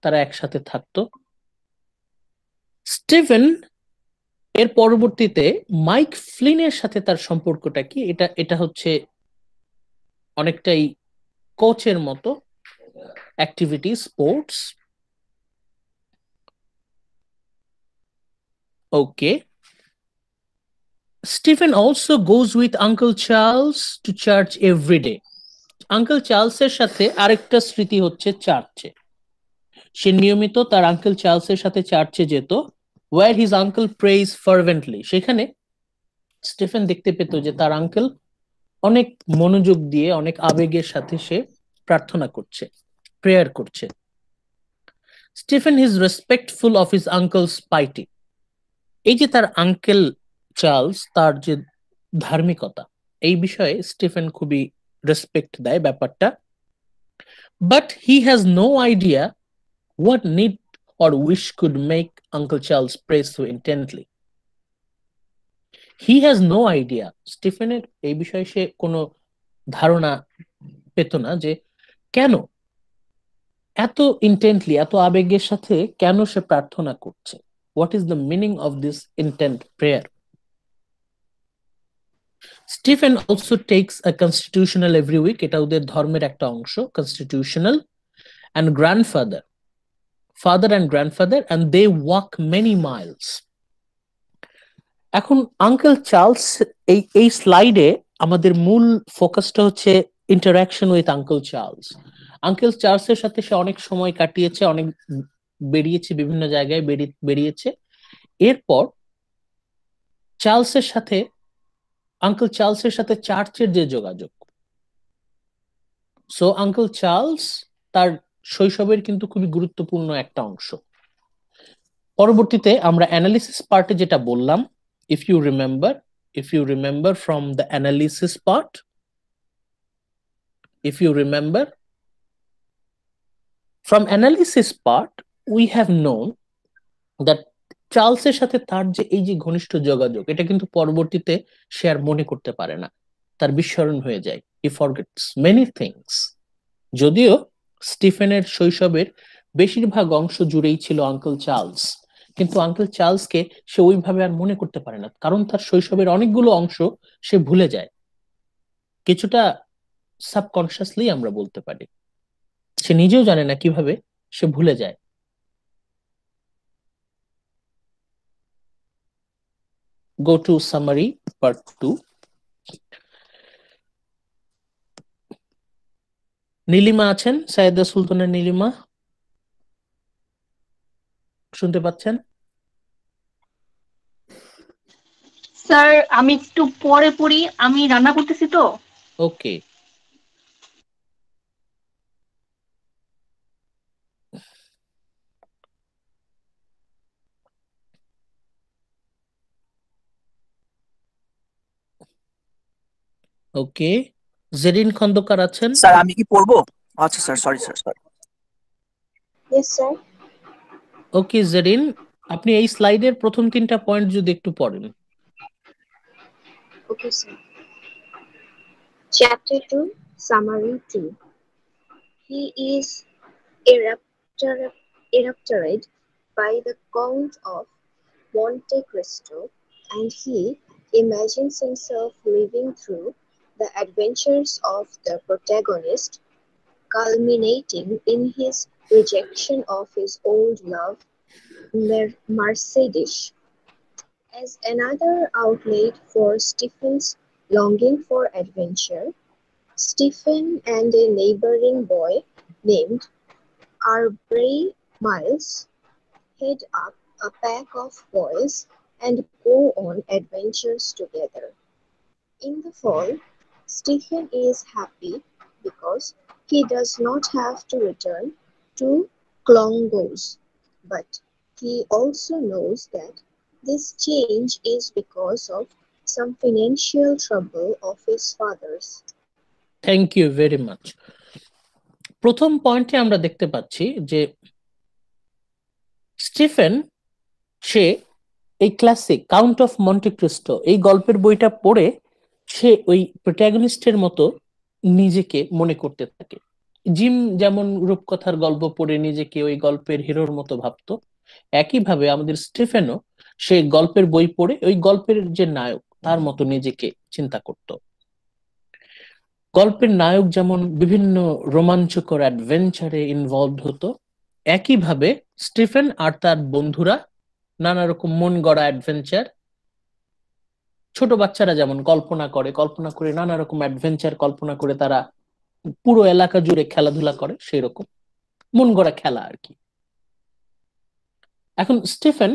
[SPEAKER 1] তারা একসাথে থাকতো। স্টিফেন এর পরবর্তীতে মাইক ফ্লিনের সাথে তার সম্পর্কটা কি, এটা হচ্ছে অনেকটাই কোচের মতো activity, sports. Okay. Stephen also goes with Uncle Charles to church every day. Uncle চার্লসের সাথে আরেকটা স্মৃতি হচ্ছে চার্চে। সে নিয়মিত তার আঙ্কেল চার্লসের সাথে চার্চে যেত, where his uncle prays fervently. সেখানে স্টিফেন দেখতে পেত যে তার আঙ্কেল অনেক মনোযোগ দিয়ে, অনেক আবেগের সাথে সে প্রার্থনা করছে, প্রেয়ার করছে। Stephen is respectful of his uncle's piety. এই যে তার আঙ্কেল চার্লস তার যে ধার্মিকতা এই বিষয়ে স্টিফেন খুবই রেসপেক্ট দেয় ব্যাপারটা, but he has no idea what need or wish could make Uncle Charles pray so intently. He has no idea. স্টিফেনের এই বিষয়ে সে কোনো ধারণা পেত না যে কেন এত ইন্টেন্টলি, এত আবেগের সাথে কেন সে প্রার্থনা করছে। What is the meaning of this intent prayer? Stephen also takes a constitutional every week, এটা ওদের ধর্মের একটা অংশ, constitutional, and grandfather, father and grandfather, and they walk many miles. এখন আঙ্কেল চার্লস এই স্লাইডে আমাদের মূল ফোকাসটা হচ্ছে interaction with uncle Charles. Uncle চার্লসের সাথে সে অনেক সময় কাটিয়েছে, অনেক বেরিয়েছে, বিভিন্ন জায়গায় বেরিয়েছে। এরপর আঙ্কেল চার্লসের সাথে চার্চের যে যোগাযোগ, সো আঙ্কেল চার্লস তার শৈশবের কিন্তু খুবই গুরুত্বপূর্ণ একটা অংশ। পরবর্তীতে আমরা অ্যানালিসিস পার্টে যেটা বললাম, if you remember from the analysis part, we have known that চার্লসের সাথে তার যে এই যে ঘনিষ্ঠ যোগাযোগ, এটা কিন্তু পরবর্তীতে সে আর মনে করতে পারে না, তার বিস্মরণ হয়ে যায়, he forgets many things। যদিও স্টিফেনের শৈশবের বেশিরভাগ অংশ জুড়েই ছিল আঙ্কেল চার্লস, কিন্তু আঙ্কেল চার্লসকে সে ওইভাবে আর মনে করতে পারে না, কারণ তার শৈশবের অনেকগুলো অংশ সে ভুলে যায়, কিছুটা সাবকনসিয়াসলি আমরা বলতে পারি, সে নিজেও জানে না কিভাবে সে ভুলে যায়। Go to summary part 2. Nilima আছেন? সাইয়েদা সুলতানা নীলিমা শুনতে পাচ্ছেন?
[SPEAKER 3] স্যার আমি একটু পরে পড়ি, আমি রান্না করতেছি তো।
[SPEAKER 1] ওকে, ওকে। জেরিন খন্দকার আছেন?
[SPEAKER 2] স্যার আমি কি পড়বো? আচ্ছা sir, sorry sir, sorry.
[SPEAKER 5] Yes, sir.
[SPEAKER 1] ওকে জেরিন, আপনি এই স্লাইডের প্রথম 3টা পয়েন্ট যদি একটু পড়েন।
[SPEAKER 5] Okay, sir. Chapter 2, Summary 2. He is erupted by the Count of Monte Cristo, and he imagines himself living through the adventures of the protagonist, culminating in his rejection of his old love, Mercedes. As another outlet for Stephen's longing for adventure, Stephen and a neighboring boy named Aubrey Miles head up a pack of boys and go on adventures together. In the fall, Stephen is happy because he does not have to return to Clongowes, but he also knows that this change is because of some financial trouble of his father's.
[SPEAKER 1] Thank you very much. প্রথম পয়েন্টে আমরা দেখতে পাচ্ছি যে স্টিফেন সে এই classic Count of Monte Cristo এই গল্পের বইটা পড়ে সে ওই প্রোটাগনিস্টের মতো নিজেকে মনে করতে থাকে। জিম যেমন রূপকথার গল্প পড়ে নিজেকে ওই গল্পের হিরোর মতো ভাবতো, একইভাবে আমাদের স্টিফেনও সে গল্পের বই পড়ে ওই গল্পের যে নায়ক তার মতো নিজেকে চিন্তা করত। গল্পের নায়ক যেমন বিভিন্ন রোমাঞ্চকর অ্যাডভেঞ্চারে ইনভলভ হতো, একইভাবে স্টিফেন আর তার বন্ধুরা নানা রকম মন গড়া অ্যাডভেঞ্চার, ছোট বাচ্চারা যেমন কল্পনা করে নানা রকম অ্যাডভেঞ্চার কল্পনা করে তারা পুরো এলাকা জুড়ে খেলাধুলা করে, সেই রকম মন গড়া খেলা আর কি। এখন স্টিফেন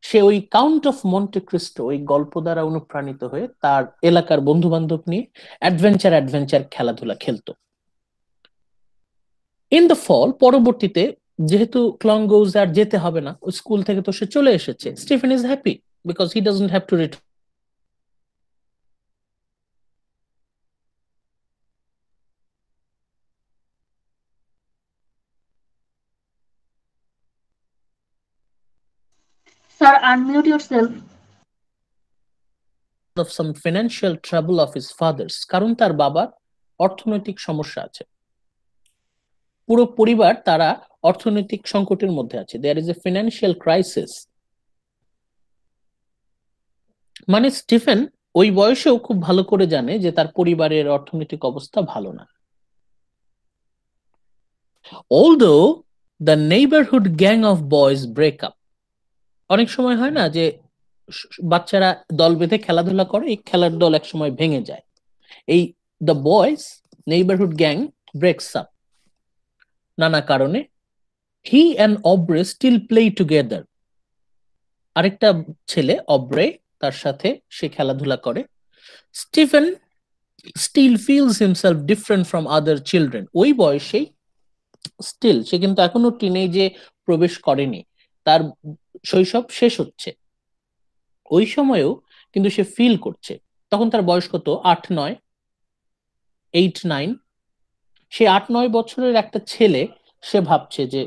[SPEAKER 1] সে ওই কাউন্ট অফ মন্টে ক্রিস্টো ওই গল্প দ্বারা অনুপ্রাণিত হয়ে তার এলাকার বন্ধু বান্ধব নিয়ে অ্যাডভেঞ্চার খেলাধুলা খেলতো। ইন দ্য ফল, পরবর্তীতে যেহেতু ক্লংগোজ আর যেতে হবে না, স্কুল থেকে তো সে চলে এসেছে, Stephen is happy because he doesn't have to return.
[SPEAKER 3] Sir, unmute yourself.
[SPEAKER 1] Of some financial trouble of his father's, কারণ তার বাবার অর্থনৈতিক সমস্যা আছে, পুরো পরিবার তারা অর্থনৈতিক সংকটের মধ্যে আছে, there is a financial crisis. মানে স্টিফেন ওই বয়সেও খুব ভালো করে জানে যে তার পরিবারের অর্থনৈতিক অবস্থা ভালো না। Although the neighborhood gang of boys break up, অনেক সময় হয় না যে বাচ্চারা দল বেঁধে খেলাধুলা করে, এই খেলার দল এক সময় ভেঙে যায়, এই the boys neighbourhood gang breaks up নানা কারণে। He and Aubrey still play together, আরেকটা ছেলে অব্রে, তার সাথে সে খেলাধুলা করে। Stephen still feels himself different from other children, ওই বয়সেই স্টিল, সে কিন্তু এখনো টিনেজে প্রবেশ করেনি, তার শৈশব শেষ হচ্ছে, ওই সময়েও কিন্তু সে ফিল করছে, তখন তার বয়স কত, 8-9, 8-9, সে 8-9 বছরের একটা ছেলে, সে ভাবছে যে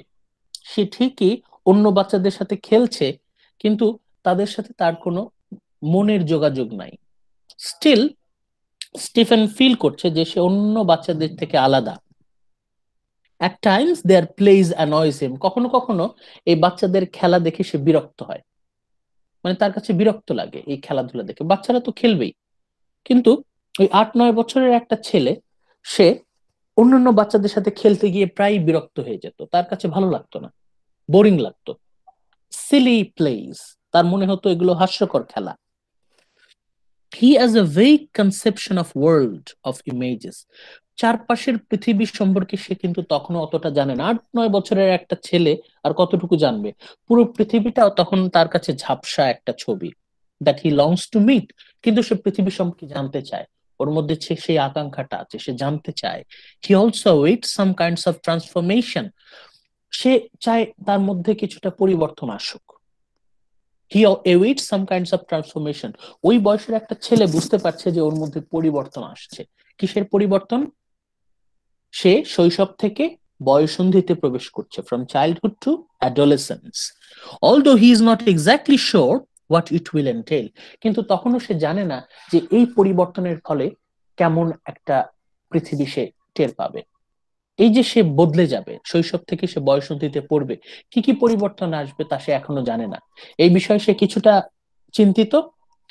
[SPEAKER 1] সে ঠিকই অন্য বাচ্চাদের সাথে খেলছে, কিন্তু তাদের সাথে তার কোনো মনের যোগাযোগ নাই। স্টিল স্টিফেন ফিল করছে যে সে অন্য বাচ্চাদের থেকে আলাদা। At times their plays annoys him, কখনো কখনো এই বাচ্চাদের খেলা দেখে সে বিরক্ত হয়, মানে তার কাছে বিরক্ত লাগে এই খেলাধুলা দেখে। বাচ্চারা তো খেলবেই, কিন্তু ওই 8-9 বছরের একটা ছেলে, সে অন্যান্য বাচ্চাদের সাথে খেলতে গিয়ে প্রায় বিরক্ত হয়ে যেত, তার কাছে ভালো লাগতো না, বোরিং লাগতো। সিলি প্লেস, তার মনে হতো এগুলো হাস্যকর খেলা। He has a vague conception of world of images, চারপাশের পৃথিবী সম্পর্কে সে কিন্তু তখনও অতটা জানে না। 8-9 বছরের একটা ছেলে আর কতটুকু জানবে, পুরো পৃথিবীটাও তখন তার কাছে ঝাপসা একটা ছবি। That he longs to meet, কিন্তু সে পৃথিবী সম্পর্কে জানতে চায়, ওর মধ্যে সেই আকাঙ্ক্ষাটা আছে, সে জানতে চায়। He also waits some kinds of transformation, সে চায় তার মধ্যে কিছুটা পরিবর্তন আসুক। হি awaits some kinds of transformation, ওই বয়সের একটা ছেলে বুঝতে পারছে যে ওর মধ্যে পরিবর্তন আসছে। কিসের পরিবর্তন? সে শৈশব থেকে বয়ঃসন্ধিতে প্রবেশ করছে, from childhood to adolescence, although he is not exactly sure what it will entail, কিন্তু তখনও সে জানে না যে এই পরিবর্তনের ফলে কেমন একটা পৃথিবী সে টের পাবে। এই যে সে বদলে যাবে, শৈশব থেকে সে বয়ঃসন্ধিতে পড়বে, কি কি পরিবর্তন আসবে তা সে এখনো জানে না। এই বিষয়ে সে কিছুটা চিন্তিত,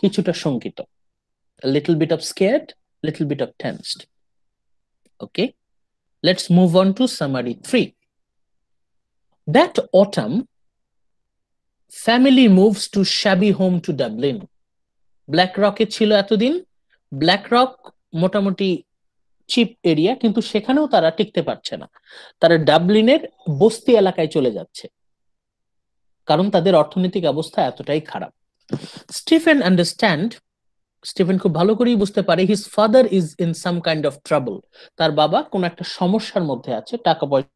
[SPEAKER 1] কিছুটা শঙ্কিত, little bit of scared, little bit of tensed. Okay, let's move on to summary 3. That autumn, family moves to shabby home to Dublin. Black রকে ছিল এতদিন, ব্ল্যাক রক মোটামুটি চিপ এরিয়া, কিন্তু সেখানেও তারা টিকতে পারছে না, তারা ডাবলিনের বস্তি এলাকায় চলে যাচ্ছে, কারণ তাদের অর্থনৈতিক অবস্থা এতটাই খারাপ। স্টিফেন আন্ডারস্ট্যান্ড, স্টিফেন খুব ভালো করেই বুঝতে পারে, his father is in some kind of trouble, তার বাবা কোন একটা সমস্যার মধ্যে আছে, টাকা পয়সা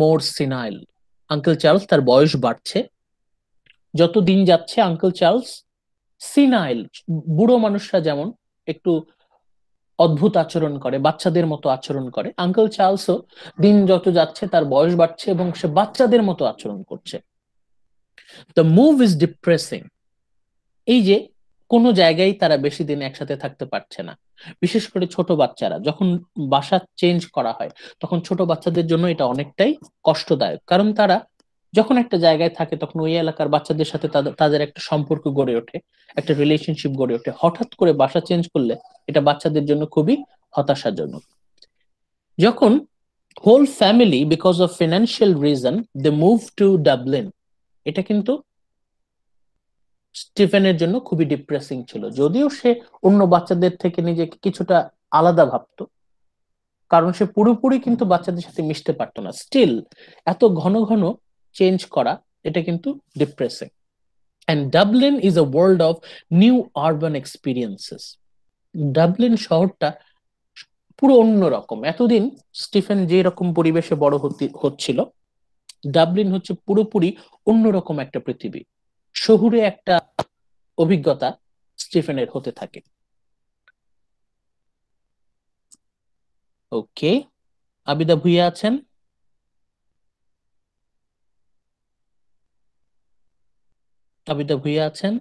[SPEAKER 1] মোর সিনাইল। আঙ্কেল চার্লস তার বয়স বাড়ছে, যত দিন যাচ্ছে আঙ্কেল চার্লস সিনাইল, বুড়ো মানুষরা যেমন একটু অদ্ভুত আচরণ করে, বাচ্চাদের মতো আচরণ করে, আঙ্কেল চার্লসও দিন যত যাচ্ছে তার বয়স বাড়ছে এবং সে বাচ্চাদের মতো আচরণ করছে। দ্য মুভ ইজ ডিপ্রেসিং, এই যে কোনো জায়গায় তারা বেশি দিন একসাথে থাকতে পারছে না, বিশেষ করে ছোট বাচ্চারা, যখন বাসা চেঞ্জ করা হয় তখন ছোট বাচ্চাদের জন্য এটা অনেকটাই কষ্টদায়ক, কারণ তারা যখন একটা জায়গায় থাকে তখন ওই এলাকার বাচ্চাদের সাথে তাদের একটা সম্পর্ক গড়ে ওঠে, একটা রিলেশনশিপ গড়ে ওঠে। হঠাৎ করে বাসা চেঞ্জ করলে এটা বাচ্চাদের জন্য খুবই হতাশাজনক। যখন whole family because of financial reason they move to Dublin, এটা কিন্তু স্টিফেনের জন্য খুবই ডিপ্রেসিং ছিল, যদিও সে অন্য বাচ্চাদের থেকে নিজেকে কিছুটা আলাদা ভাবতো, কারণ সে পুরোপুরি কিন্তু বাচ্চাদের সাথে মিশতে পারতো না। স্টিল এত ঘন ঘন চেঞ্জ করা, এটা কিন্তু depressing. and Dublin is a world of new urban experiences. Dublin শহরটা পুরো অন্যরকম। এতদিন স্টিফেন যে রকম পরিবেশে বড় হচ্ছিল, ডাবলিন হচ্ছে পুরোপুরি অন্যরকম একটা পৃথিবী, শহুরে একটা অভিজ্ঞতা স্টিফেনের হতে থাকে। ওকে, আবিদা ভুইয়া আছেন? আবিদা ভুইয়া আছেন?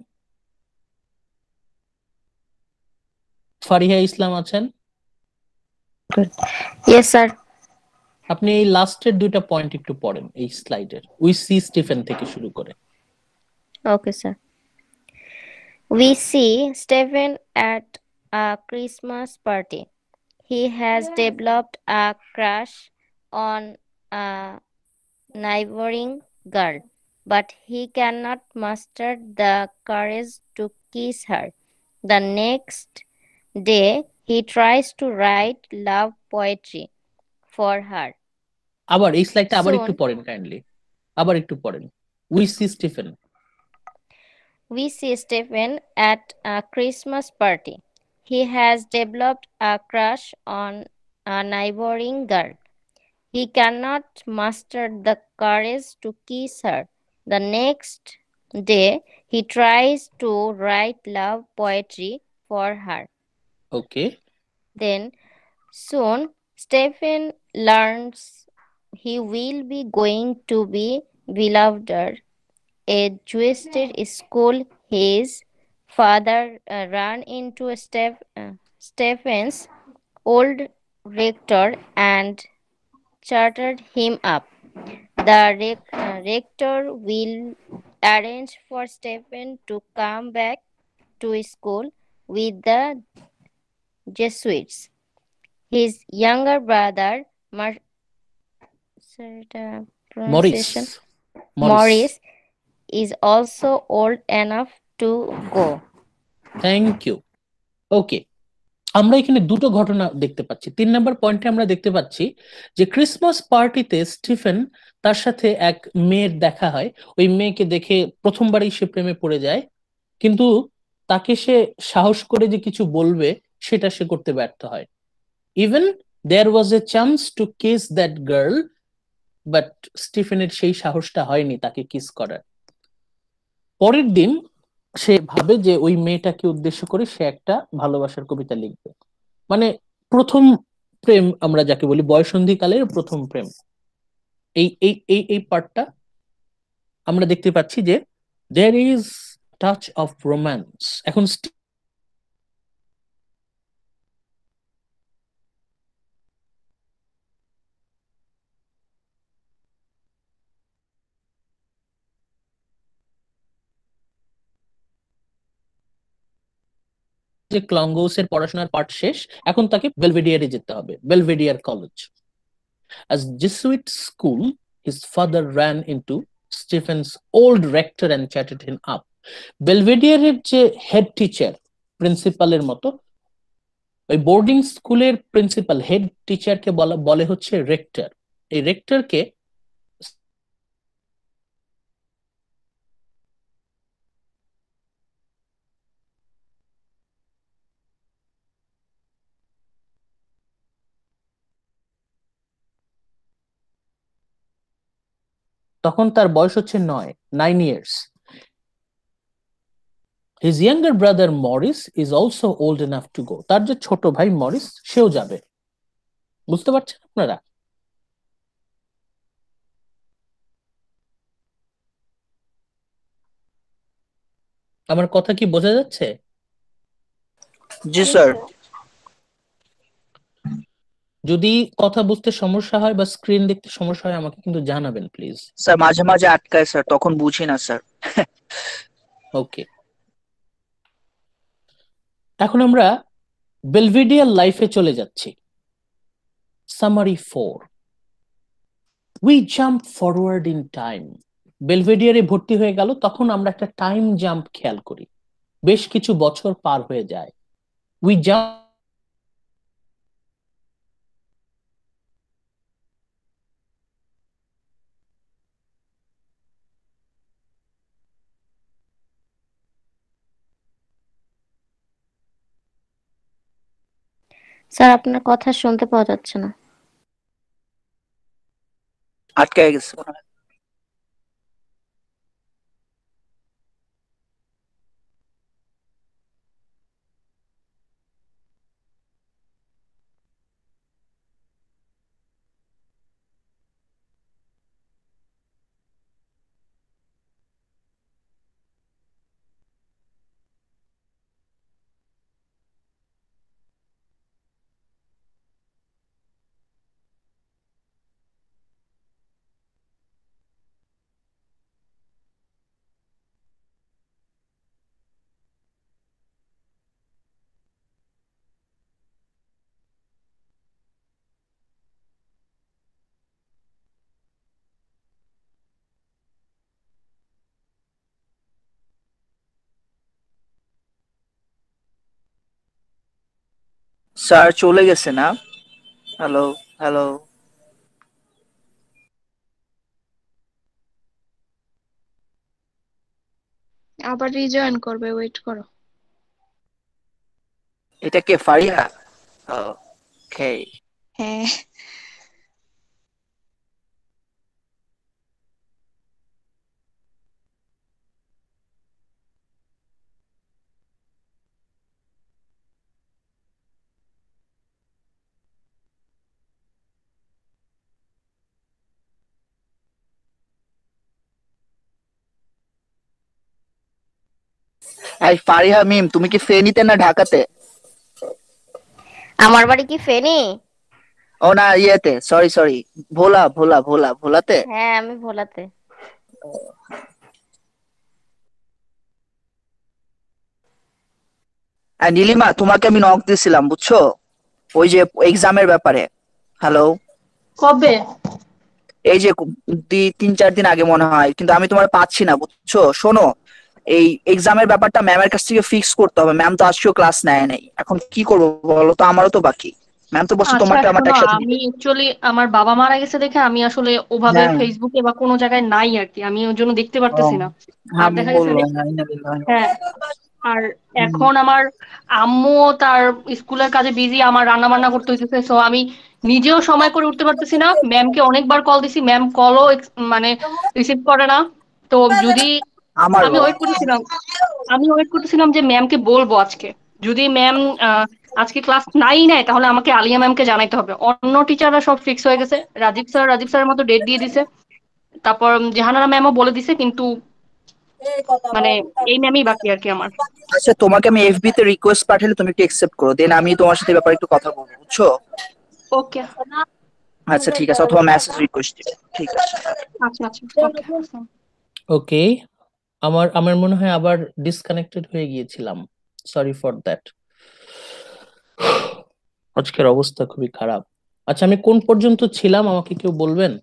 [SPEAKER 1] ফারিহা ইসলাম আছেন?
[SPEAKER 6] Yes, sir.
[SPEAKER 1] আপনি এই লাস্টের দুইটা পয়েন্ট একটু পড়েন এই স্লাইডের, উই সি স্টিফেন থেকে শুরু করে।
[SPEAKER 6] Okay, sir. We see Stephen at a Christmas party. He has developed a crush on a neighboring girl, but he cannot muster the courage to kiss her. The next day, he tries to write love poetry for her.
[SPEAKER 1] আবার এই স্লাইডটা আবার একটু
[SPEAKER 6] Soon,
[SPEAKER 1] পড়েন কাইন্ডলি, আবার একটু পড়েন। We see Stephen.
[SPEAKER 6] we see Stephen at a Christmas party. He has developed a crush on a neighboring girl. He cannot muster the courage to kiss her. The next day, he tries to write love poetry for her.
[SPEAKER 1] Okay,
[SPEAKER 6] Then, soon, Stephen learns he will be going to be beloved. A Jewish school, his father ran into Stephen's old rector and chartered him up. The rector will arrange for Stephen to come back to school with the Jesuits. His younger brother,
[SPEAKER 1] Maurice.
[SPEAKER 6] Maurice, is also old enough to go.
[SPEAKER 1] Thank you. Okay, আমরা এখানে দুটো ঘটনা দেখতে পাচ্ছি। 3 নম্বর পয়েন্টে আমরা দেখতে পাচ্ছি যে ক্রিসমাস পার্টিতে স্টিফেন তার সাথে এক মেয়ের দেখা হয়, ওই মেয়েকে দেখে প্রথমবারই সে প্রেমে পড়ে যায়, কিন্তু তাকে সে সাহস করে যে কিছু বলবে সেটা সে করতে ব্যর্থ হয়। Even there was a chance to kiss that girl, but স্টিফেনের সেই সাহসটা হয়নি তাকে কিস করার। পরের দিন সে ভাবে যে ওই মেয়েটাকে উদ্দেশ্য করে সে একটা ভালোবাসার কবিতা লিখবে। মানে প্রথম প্রেম আমরা যাকে বলি, বয়সন্ধিকালের প্রথম প্রেম, এই এই এই এই পার্টটা আমরা দেখতে পাচ্ছি যে there is touch of romance. এখন যে ক্লঙ্গোসের পড়াশোনার পার্ট শেষ, এখন তাকে বেলভেডিয়ারে যেতে হবে, Belvedere college. As Jesuit school, his father ran into Stephen's old rector and chatted him up. বেলভেডিয়ারের যে হেড টিচার, প্রিন্সিপালের মতো, ওই বোর্ডিং স্কুলের প্রিন্সিপাল হেড টিচারকে বলে হচ্ছে রেক্টর। এই রেক্টরকে তখন তার বয়স হচ্ছে 9 years. His younger brother Morris is also old enough to go. তার যে ছোট ভাই মরিস সেও যাবে। বুঝতে পারছেন আপনারা? আমার কথা কি বোঝা যাচ্ছে?
[SPEAKER 2] জি স্যার।
[SPEAKER 1] যদি কথা বুঝতে সমস্যা হয় বা স্ক্রিন দেখতে সমস্যা হয় আমাকে কিন্তু জানাবেন প্লিজ।
[SPEAKER 2] স্যার মাঝে মাঝে আটকায় স্যার, তখন বুঝি না স্যার।
[SPEAKER 1] ওকে, এখন আমরা বেলভেডিয়ার লাইফে চলে যাচ্ছি। Summary 4, we jump forward in time. বেলভেডিয়ারে ভর্তি হয়ে গেল, তখন আমরা একটা টাইম জাম্প খেয়াল করি, বেশ কিছু বছর পার হয়ে যায়। উই জাম্প
[SPEAKER 6] স্যার আপনার কথা শুনতে পাওয়া যাচ্ছে না।
[SPEAKER 2] আটকে গেছে মনে হয়। স্যার চলে গেছে না? Hello, hello.
[SPEAKER 5] আবার রিজয়েন করবে, ওয়েট করো।
[SPEAKER 2] এটা কে, ফারিয়া? ওকে।
[SPEAKER 5] হ্যাঁ।
[SPEAKER 2] এই ফারিহা মিম, তুমি কি ফেনীতে না ঢাকাতে?
[SPEAKER 6] আমার বাড়ি কি ফেনী?
[SPEAKER 2] ও না, ইয়েতে, সরি সরি, ভোলা ভোলা ভোলা ভোলাতে।
[SPEAKER 6] হ্যাঁ আমি ভোলাতে।
[SPEAKER 2] নীলিমা, তোমাকে আমি নক দিছিলাম বুঝছো, ওই যে এক্সামের ব্যাপারে। হ্যালো।
[SPEAKER 3] কবে?
[SPEAKER 2] এই যে 3-4 দিন আগে মনে হয়, কিন্তু আমি তোমার পাচ্ছি না বুঝছো। শোনো, এই এক্সামের ব্যাপারটা ম্যামের কাছ থেকে ফিক্স করতে হবে। ম্যাম তো আজকেও ক্লাস নেয় নাই, এখন কি করবো বলো তো, আমারও তো বাকি। ম্যাম তো বলছে
[SPEAKER 3] আচ্ছা
[SPEAKER 2] তোমারটা আমারটা
[SPEAKER 3] শোনো,
[SPEAKER 2] একসাথে
[SPEAKER 3] আমি
[SPEAKER 2] দিবে।
[SPEAKER 3] অ্যাকচুয়ালি আমার বাবা মারা গেছে দেখে আমি আসলে ওভাবে
[SPEAKER 2] হ্যাঁ।
[SPEAKER 3] ফেসবুকে বা কোনো জায়গায় নাই আর কি, আমি ওর জন্য দেখতে
[SPEAKER 2] ও,
[SPEAKER 3] পারতেছি না। আর
[SPEAKER 2] হ্যাঁ
[SPEAKER 3] দেখা গেছে
[SPEAKER 2] বললো
[SPEAKER 3] যে
[SPEAKER 2] হ্যাঁ।
[SPEAKER 3] হ্যাঁ, আর
[SPEAKER 2] হুম।
[SPEAKER 3] এখন আমার আম্মু তার স্কুলের কাজে বিজি, আমার রান্না বান্না করতে হইতেছে, সো আমি নিজেও সময় করে উঠতে পারতেছি না। ম্যামকে অনেকবার কল দিছি, ম্যাম কলও মানে রিসিভ করে না। তো যদি আমি
[SPEAKER 2] আমারও।
[SPEAKER 3] ওয়েট করতেছিলাম আমি ওয়েট করতেছিলাম যে ম্যামকে বলবো আজকে, যদি ম্যাম আজকে ক্লাস নাই নেয় তাহলে আমাকে আলিয়া ম্যামকে জানাইতে হবে। অন্য টিচাররা সব ফিক্স হয়ে গেছে, রাজীব স্যারের মতো ডেট দিয়ে দিছে, তারপর জাহানারা ম্যামও বলে দিছে, কিন্তু মানে এই ম্যামই বাকি আর কি আমার।
[SPEAKER 2] আচ্ছা, তোমাকে আমি এফবি তে রিকোয়েস্ট পাঠালে তুমি একটু একসেপ্ট করো, দেন আমি তোমার সাথে ব্যাপারে একটু কথা বলবো বুঝছো।
[SPEAKER 3] ওকে।
[SPEAKER 2] আচ্ছা ঠিক আছে, অথবা মেসেজ রিকোয়েস্ট দিবে। ঠিক আছে।
[SPEAKER 3] আচ্ছা আচ্ছা, ওকে।
[SPEAKER 1] ওকে, আমার আমার মনে হয় আবার ডিসকানেক্টেড হয়ে গিয়েছিলাম, সরি ফর দ্যাট। আজকের অবস্থা খুবই খারাপ। আচ্ছা, আমি কোন পর্যন্ত ছিলাম আমাকে কেউ বলবেন?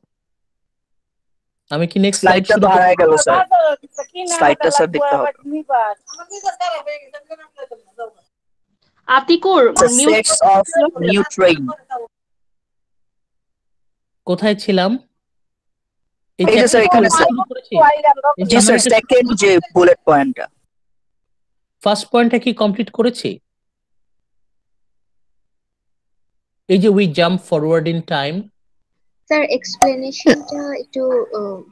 [SPEAKER 1] আমি কি নেক্সট স্লাইড
[SPEAKER 2] স্লাইডটা
[SPEAKER 1] শুরু
[SPEAKER 2] তো
[SPEAKER 1] করব?
[SPEAKER 2] হারায় গেল স্যার, স্লাইডটা স্যার দেখতে হবে।
[SPEAKER 3] Atikur mute.
[SPEAKER 2] Sets of new train.
[SPEAKER 1] কোথায় ছিলাম? এই
[SPEAKER 2] এই যে স্যার,
[SPEAKER 1] চ্যাপ্টার
[SPEAKER 2] এখানে স্যার।
[SPEAKER 1] শুরু করেছি। এই যে
[SPEAKER 2] জি
[SPEAKER 1] আমরা
[SPEAKER 2] স্যার,
[SPEAKER 1] এটা
[SPEAKER 2] সেকেন্ড যে বুলেট পয়েন্টটা।
[SPEAKER 1] ফার্স্ট পয়েন্টটা কি কমপ্লিট করেছি? এই যে we jump forward in time.
[SPEAKER 5] Sir এক্সপ্লেনেশনটা একটু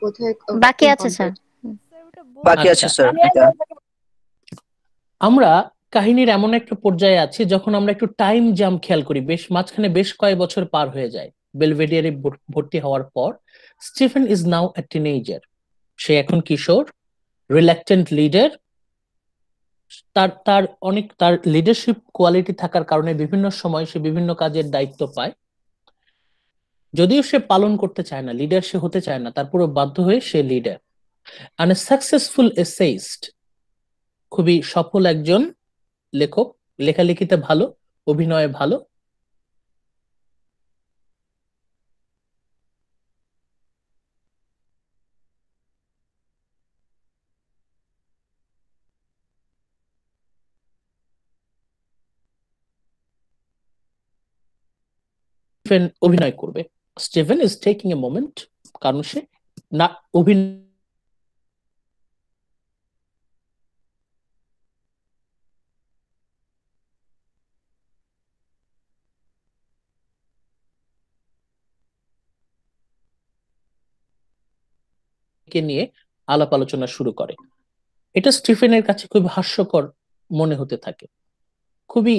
[SPEAKER 5] বোধহয়
[SPEAKER 6] বাকি আছে স্যার।
[SPEAKER 5] ইনকমপ্লিট।
[SPEAKER 2] বাকি আছে
[SPEAKER 1] আচ্ছা,
[SPEAKER 2] স্যার এটা।
[SPEAKER 1] আমরা কাহিনীর এমন একটা পর্যায়ে আছি যখন আমরা একটু টাইম জাম্প খেয়াল করি, বেশ মাঝখানে বেশ কয়েক বছর পার হয়ে যায়। বেলভেডিয়ারে ভর্তি হওয়ার পর Stephen is now a teenager. সে এখন কিশোর, রিল্যাক্টেন্ট লিডার। তার লিডারশিপ কোয়ালিটি থাকার কারণে বিভিন্ন সময় সে বিভিন্ন কাজের দায়িত্ব পায়। যদিও সে পালন করতে চায় না, লিডার সে হতে চায় না, তারপরে বাধ্য হয়ে সে লিডার। অ্যান্ড সাকসেসফুল এসেইস্ট, খুবই সফল একজন লেখক, লেখালেখিতে ভালো, অভিনয়ে ভালো। স্টিফেন অভিনয় করবে। Stephen is taking a moment, কারণ সে না অভিনয় কে নিয়ে আলাপ আলোচনা শুরু করে। এটা স্টিফেনের কাছে খুব হাস্যকর মনে হতে থাকে, খুবই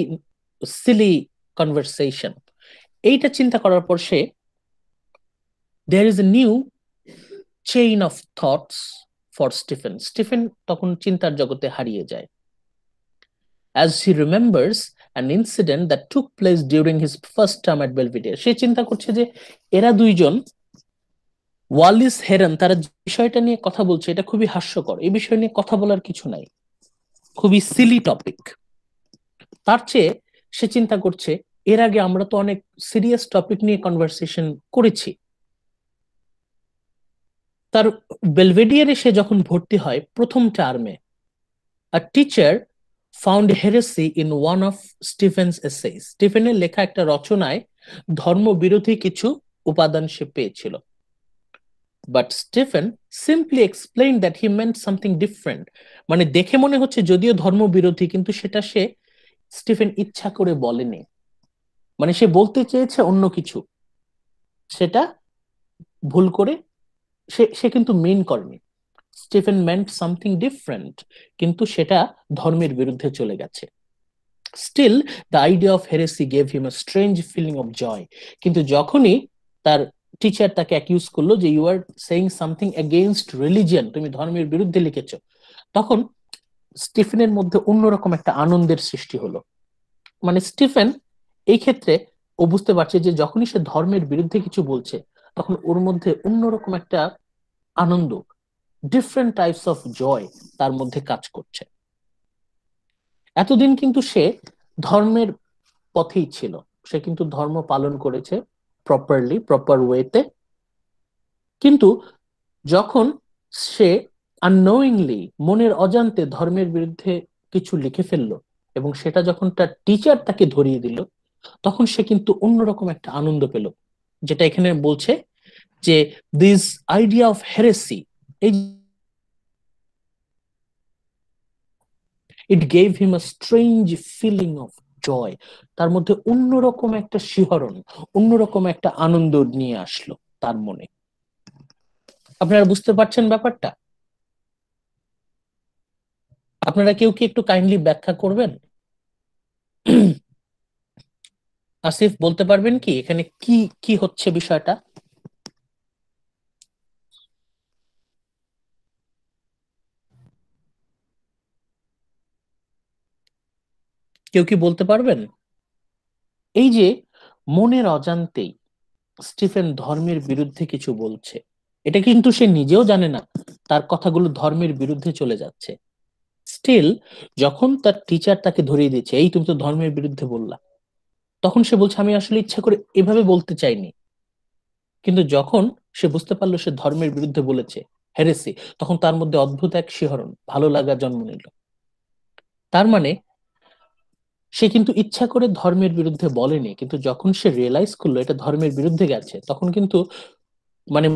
[SPEAKER 1] সিলি কনভারসেশন। এইটা চিন্তা করার পর সে there is a new chain of thoughts for Stephen. Stephen তখন চিন্তার জগতে হারিয়ে যায়। As he remembers an incident that took place during his first term at Belvedere, সে চিন্তা করছে যে এরা দুইজন ওয়ালিস হেরন তারা যে বিষয়টা নিয়ে কথা বলছে এটা খুবই হাস্যকর, এই বিষয় নিয়ে কথা বলার কিছু নাই, খুবই সিলি টপিক। তার চেয়ে সে চিন্তা করছে এর আগে আমরা তো অনেক সিরিয়াস টপিক নিয়ে কনভারসেশন করেছি। তার বেলভেডিয়ারে সে যখন ভর্তি হয় প্রথম টার্মে, a teacher found heresy in one of Stephen's essays. স্টিফেনের লেখা একটা রচনায় ধর্মবিরোধী কিছু উপাদান সে পেয়েছিল। But Stephen simply explain that he meant something different. মানে দেখে মনে হচ্ছে যদিও ধর্মবিরোধী, কিন্তু সেটা সে স্টিফেন ইচ্ছা করে বলেনি, মানে সে বলতে চেয়েছে অন্য কিছু, সেটা ভুল করে সে কিন্তু মিন করেনি। স্টিফেন মেন্ট সামথিং ডিফারেন্ট, কিন্তু সেটা ধর্মের বিরুদ্ধে চলে গেছে। Still the idea of heresy gave him a strange feeling of joy. কিন্তু যখনই তার টিচার তাকে অ্যাকিউজ করলো যে you are saying something against religion, তুমি ধর্মের বিরুদ্ধে লিখেছো, তখন স্টিফেনের মধ্যে অন্যরকম একটা আনন্দের সৃষ্টি হলো। মানে স্টিফেন এই ক্ষেত্রে ও বুঝতে পারছে যে যখনই সে ধর্মের বিরুদ্ধে কিছু বলছে তখন ওর মধ্যে অন্যরকম একটা আনন্দ, ডিফারেন্ট টাইপস অফ জয় তার মধ্যে কাজ করছে। এতদিন কিন্তু সে ধর্মের পথেই ছিল, সে কিন্তু ধর্ম পালন করেছে প্রপারলি, প্রপার ওয়েতে, কিন্তু যখন সে আননোয়িংলি মনের অজান্তে ধর্মের বিরুদ্ধে কিছু লিখে ফেললো এবং সেটা যখন তার টিচার তাকে ধরিয়ে দিল, তখন সে কিন্তু অন্যরকম একটা আনন্দ পেল, যেটা এখানে বলছে যে দিস আইডিয়া অফ হেরেসি, এই it gave him a strange feeling of joy, তার মধ্যে অন্যরকম একটা শিহরণ, অন্যরকম একটা আনন্দ নিয়ে আসলো তার মনে। আপনারা বুঝতে পারছেন ব্যাপারটা? আপনারা কেউ কি একটু কাইন্ডলি ব্যাখ্যা করবেন? আসিফ বলতে পারবেন কি এখানে কি কি হচ্ছে বিষয়টা? কেউ কি বলতে পারবেন? এই যে মনের অজান্তেই স্টিফেন ধর্মের বিরুদ্ধে কিছু বলছে, এটা কিন্তু সে নিজেও জানে না তার কথাগুলো ধর্মের বিরুদ্ধে চলে যাচ্ছে। স্টিল যখন তার টিচার তাকে ধরিয়ে দিচ্ছে এই তুমি তো ধর্মের বিরুদ্ধে বললা, তখন সে বলছে আমি আসলে ইচ্ছা করে এভাবে বলতে চাইনি। কিন্তু যখন সে বুঝতে পারলো সে ধর্মের বিরুদ্ধে বলেছে, হেরেসি, তখন তার মধ্যে অদ্ভুত এক শিহরণ, ভালো লাগা জন্ম নিল। তার মানে সে কিন্তু ইচ্ছা করে ধর্মের বিরুদ্ধে বলেনি, কিন্তু যখন সে রিয়েলাইজ করলো এটা ধর্মের বিরুদ্ধে গেছে, তখন কিন্তু মানে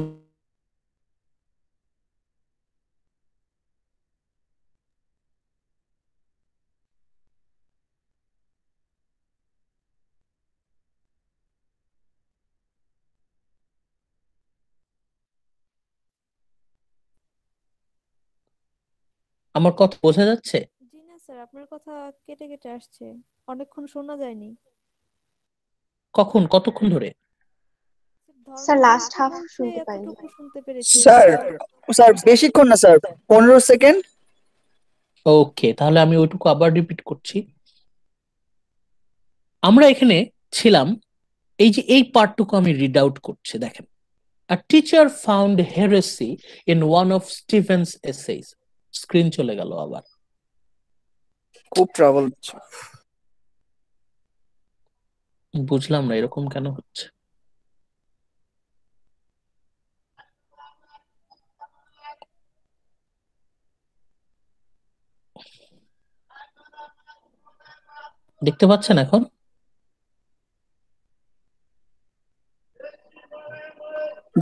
[SPEAKER 1] আমার কথা বোঝা যাচ্ছে?
[SPEAKER 7] জি না স্যার, আপনার কথা কেটে কেটে আসছে, অনেকক্ষণ শোনা যায়নি।
[SPEAKER 1] কতক্ষণ ধরে?
[SPEAKER 5] স্যার
[SPEAKER 7] ধর্মের
[SPEAKER 5] লাস্ট
[SPEAKER 7] বিরুদ্ধে
[SPEAKER 5] হাফ
[SPEAKER 7] বলছে
[SPEAKER 5] শুনতে পাইনি।
[SPEAKER 7] এতটুকু শুনতে পেরেছি,
[SPEAKER 2] স্যার
[SPEAKER 7] এরপর
[SPEAKER 2] স্যার বেশিক্ষণ না স্যার, 15 সেকেন্ড।
[SPEAKER 1] ওকে, তাহলে আমি ওইটুকু আবার রিপিট করছি। আমরা এখানে ছিলাম, এই যে এই পার্টটুকু আমি রিড আউট করছি, দেখেন। A teacher found heresy in one of Stephen's essays. Screen চলে গেল আবার।
[SPEAKER 2] খুব ট্রাবল হচ্ছে।
[SPEAKER 1] বুঝলাম না এরকম কেন হচ্ছে। দেখতে পাচ্ছেন এখন?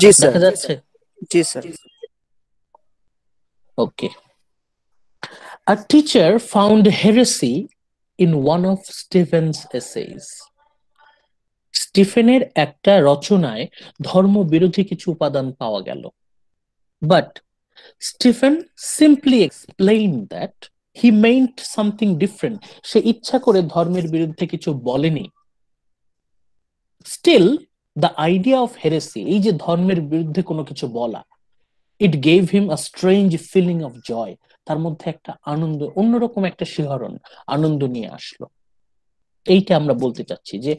[SPEAKER 2] জি স্যার,
[SPEAKER 1] দেখা যাচ্ছে?
[SPEAKER 2] জি sir.
[SPEAKER 1] Okay. A teacher found heresy in one of Stephen's essays. স্টিফেনের একটা রচনায় ধর্মবিরোধী কিছু উপাদান পাওয়া গেল। But Stephen simply explain that he meant something different. সে ইচ্ছা করে ধর্মের বিরুদ্ধে কিছু বলেনি। Still the idea of heresy, এই যে ধর্মের বিরুদ্ধে কোনো কিছু বলা, it gave him a strange feeling of joy, তার মধ্যে একটা আনন্দ, অন্যরকম একটা শিহরণ, আনন্দ নিয়ে আসলো। এইটা আমরা বলতে চাচ্ছি যে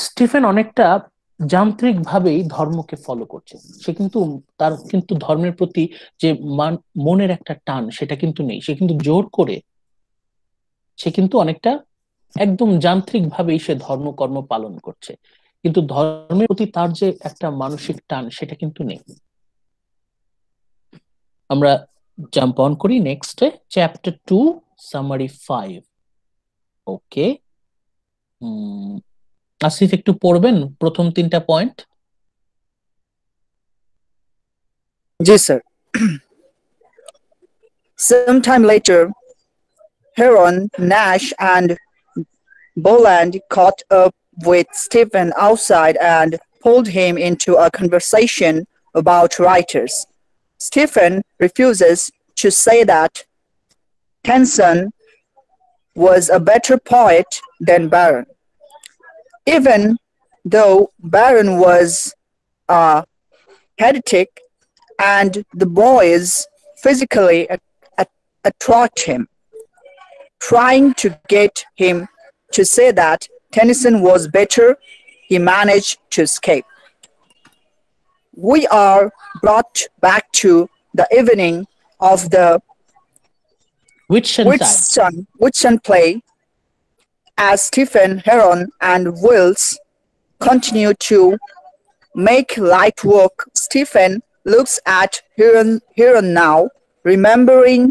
[SPEAKER 1] স্টিফেন অনেকটা যান্ত্রিক ভাবেই ধর্মকে ফলো করছে। সে কিন্তু তার কিন্তু ধর্মের প্রতি যে মনের একটা টান সেটা কিন্তু নেই, সে কিন্তু জোর করে, সে কিন্তু অনেকটা একদম যান্ত্রিক ভাবেই সে ধর্মকর্ম পালন করছে, কিন্তু ধর্মের প্রতি তার যে একটা মানসিক টান সেটা কিন্তু নেই। আমরা জাম্প অন করি নেক্সটে, চ্যাপ্টার 2 সামারি 5। ওকে, আসিফ একটু পড়বেন প্রথম 3টা point?
[SPEAKER 2] G sir. Sometime later, Heron, Nash, and Boland caught up with Stephen outside and pulled him into a conversation about writers. Stephen refuses to say that Tennyson was a better poet than Byron, even though Byron was a heretic and the boys physically attract him. Trying to get him to say that Tennyson was better, he managed to escape. We are brought back to the evening of the Whitsun play, as Stephen, Heron, and Wills continue to make light work. Stephen looks at Heron now, remembering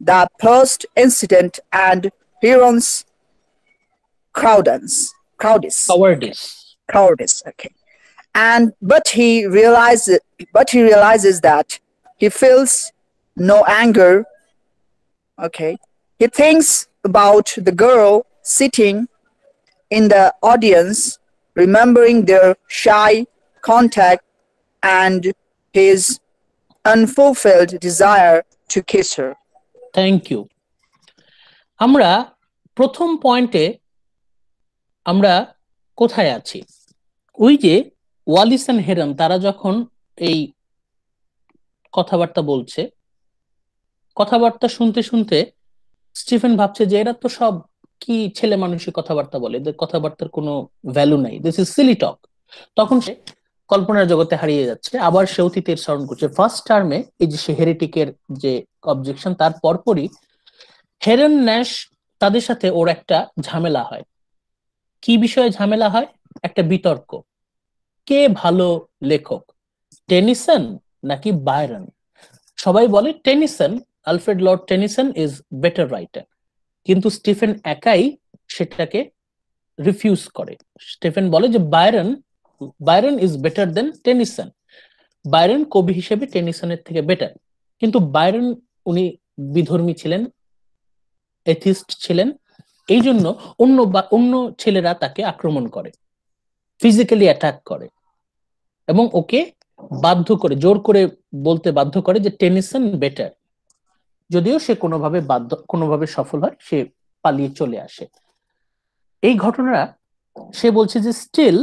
[SPEAKER 2] the past incident and Heron's cowardice. Okay, but he realizes that he feels no anger. Okay, he thinks about the girl sitting in the audience, remembering their shy contact and his unfulfilled desire to kiss her.
[SPEAKER 1] Thank you. আমরা প্রথম পয়েন্টে আমরা কোথায় আছি? ওই যে ওয়ালিস এন্ড হেরন তারা যখন এই কথাবার্তা বলছে, কথাবার্তা শুনতে শুনতে স্টিফেন ভাবছে যে এরা তো সব কি ছেলে মানুষই কথাবার্তা বলে, এদের কথাবার্তার কোনো ভ্যালু নাই, দিস ইজ সিলি টক। তখন সে কল্পনার জগতে হারিয়ে যাচ্ছে, আবার সে অতীতের স্মরণ করছে। ফার্স্ট টার্মে এই যে সে হেরেটিকের যে অবজেকশন, তার পরপরই হেরন ন্যাশ তাদের সাথে ওর একটা ঝামেলা হয়। কি বিষয়ে ঝামেলা হয়? একটা বিতর্ক, কে ভালো লেখক, টেনিসন নাকি বায়রন? সবাই বলে Tennyson, Alfred Lord Tennyson is better writer, কিন্তু স্টিফেন একাই সেটাকে রিফিউজ করে। স্টিফেন বলে যে Byron is better then Tennyson, Byron কবি হিসেবে টেনিসনের থেকে বেটার। কিন্তু বায়রন উনি বিধর্মী ছিলেন, এথিস্ট ছিলেন, এই জন্য অন্য ছেলেরা তাকে আক্রমণ করে, ফিজিক্যালি অ্যাটাক করে এবং ওকে বাধ্য করে, জোর করে বলতে বাধ্য করে যে টেনিসন বেটার। যদিও সে কোনোভাবে সফল হয়, সে পালিয়ে চলে আসে। এই ঘটনা সে বলছে যে স্টিল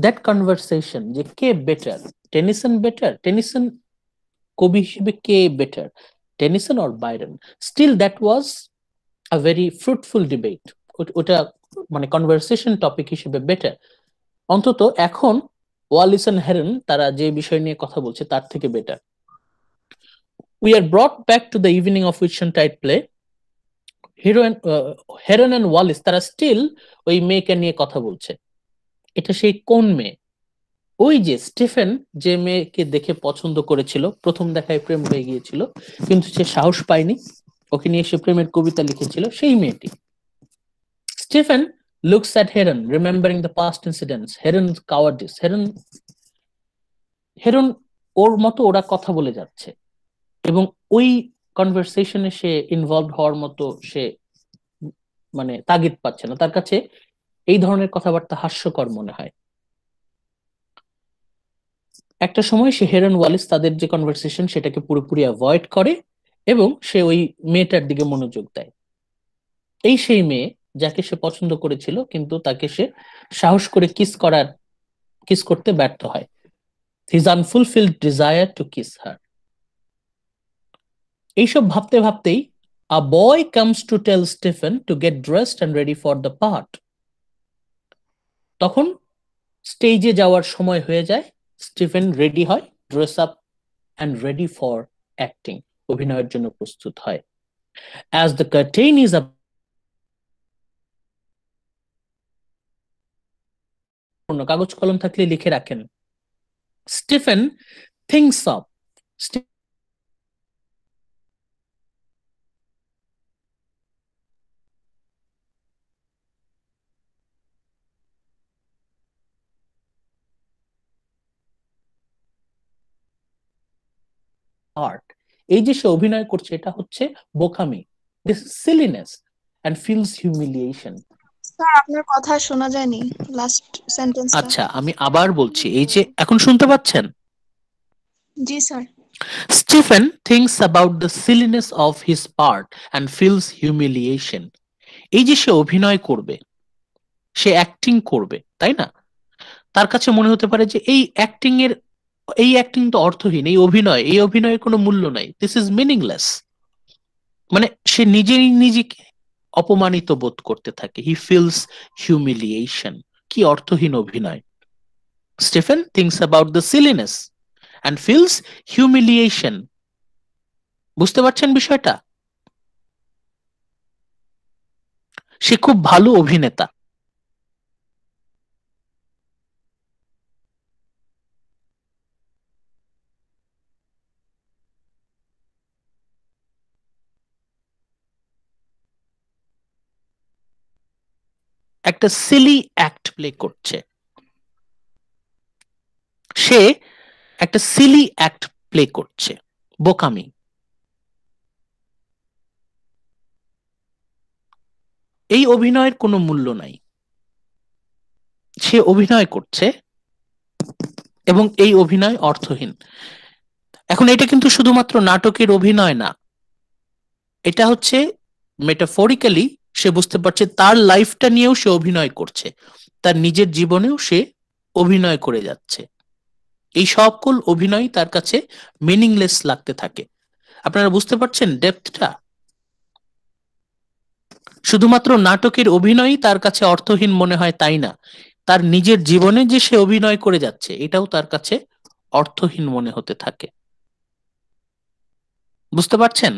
[SPEAKER 1] দ্যাট কনভারসেশন, যে কে বেটার, টেনিসন বেটার, টেনিসন কবি হিসেবে কে better, Tennyson or Byron, still that was a very fruitful debate. ওটা মানে কনভারসেশন টপিক হিসেবে বেটার। অন্তত এখন ওয়ালিস এন্ড হেরন তারা যে বিষয় নিয়ে কথা বলছে তার থেকে better. We are brought back to the evening of Whitsuntide play. Heron and Wallis তারা স্টিল ওই মেয়েকে নিয়ে কথা বলছে। এটা সেই কোন মেয়ে? ওই যে স্টিফেন যে মেয়েকে দেখে পছন্দ করেছিল, প্রথম দেখায় প্রেম হয়ে গিয়েছিল, কিন্তু সে সাহস পায়নি, ওকে নিয়ে সে প্রেমের কবিতা লিখেছিল, সেই মেয়েটি। Stephen looks at Heron, remembering the past incidents. Heron's cowardice. Heron ওর মতো ওরা কথা বলে যাচ্ছে এবং ওই কনভারসেশনে সে ইনভলভ হওয়ার মতো সে মানে তাগিদ পাচ্ছে না, তার কাছে এই ধরনের কথাবার্তা হাস্যকর মনে হয়। একটা সময় সে হেরন ওয়ালিস তাদের যে কনভারসেশন সেটাকে পুরোপুরি অ্যাভয়েড করে এবং সে ওই মেয়েটার দিকে মনোযোগ দেয়। এই সেই মেয়ে যাকে সে পছন্দ করেছিল, কিন্তু তাকে সে সাহস করে কিস করতে ব্যর্থ হয়। His unfulfilled desire to kiss her. এইসব ভাবতে ভাবতেই a boy comes to tell Stephen to get dressed and ready for the part. তখন স্টেজে যাওয়ার সময় হয়ে যায়, স্টিফেন রেডি হয়, dress up and ready for acting, অভিনয়ের জন্য প্রস্তুত হয়। As the curtain is up, কাগজ কলম থাকলে লিখে রাখেন। স্টিফেন থিংস অফ, আর্ট, এই যে সে অভিনয় করছে এটা হচ্ছে বোকামি, this silliness and feels humiliation.
[SPEAKER 8] Sir আপনার কথা শোনা যায়নি লাস্ট সেন্টেন্সটা।
[SPEAKER 1] আচ্ছা, আমি আবার বলছি, এই যে এখন শুনতে পাচ্ছেন?
[SPEAKER 8] জি sir.
[SPEAKER 1] Stephen thinks about the silliness of his part and feels humiliation. এই যে সে অভিনয় করবে, সে অ্যাক্টিং করবে, তাই না? তার কাছে মনে হতে পারে যে এই অ্যাক্টিং তো অর্থহীন, এই অভিনয়ের কোনো মূল্য নাই, দিস ইজ মিনিংলেস। মানে সে নিজেই নিজেকে অপমানিত বোধ করতে থাকে। He feels humiliation. কি অর্থহীন অভিনয়। Stephen thinks about the silliness and feels humiliation. বুঝতে পারছেন বিষয়টা? সে খুব ভালো অভিনেতা, একটা সিলি অ্যাক্ট প্লে করছে, সে একটা সিলি অ্যাক্ট প্লে করছে, বোকামি। এই অভিনয়ের কোনো মূল্য নাই, সে অভিনয় করছে এবং এই অভিনয় অর্থহীন। এখন এটা কিন্তু শুধুমাত্র নাটকের অভিনয় না, এটা হচ্ছে মেটাফরিক্যালি সে বুঝতে পারছে তার লাইফটা নিয়েও সে অভিনয় করছে, তার নিজের জীবনেও সে অভিনয় করে যাচ্ছে। এই সকল অভিনয় তার কাছে মিনিংলেস লাগতে থাকে। আপনারা বুঝতে পারছেন ডেপথটা? শুধুমাত্র নাটকের অভিনয়ই তার কাছে অর্থহীন মনে হয় তাই না, তার নিজের জীবনে যে সে অভিনয় করে যাচ্ছে এটাও তার কাছে অর্থহীন মনে হতে থাকে। বুঝতে পারছেন?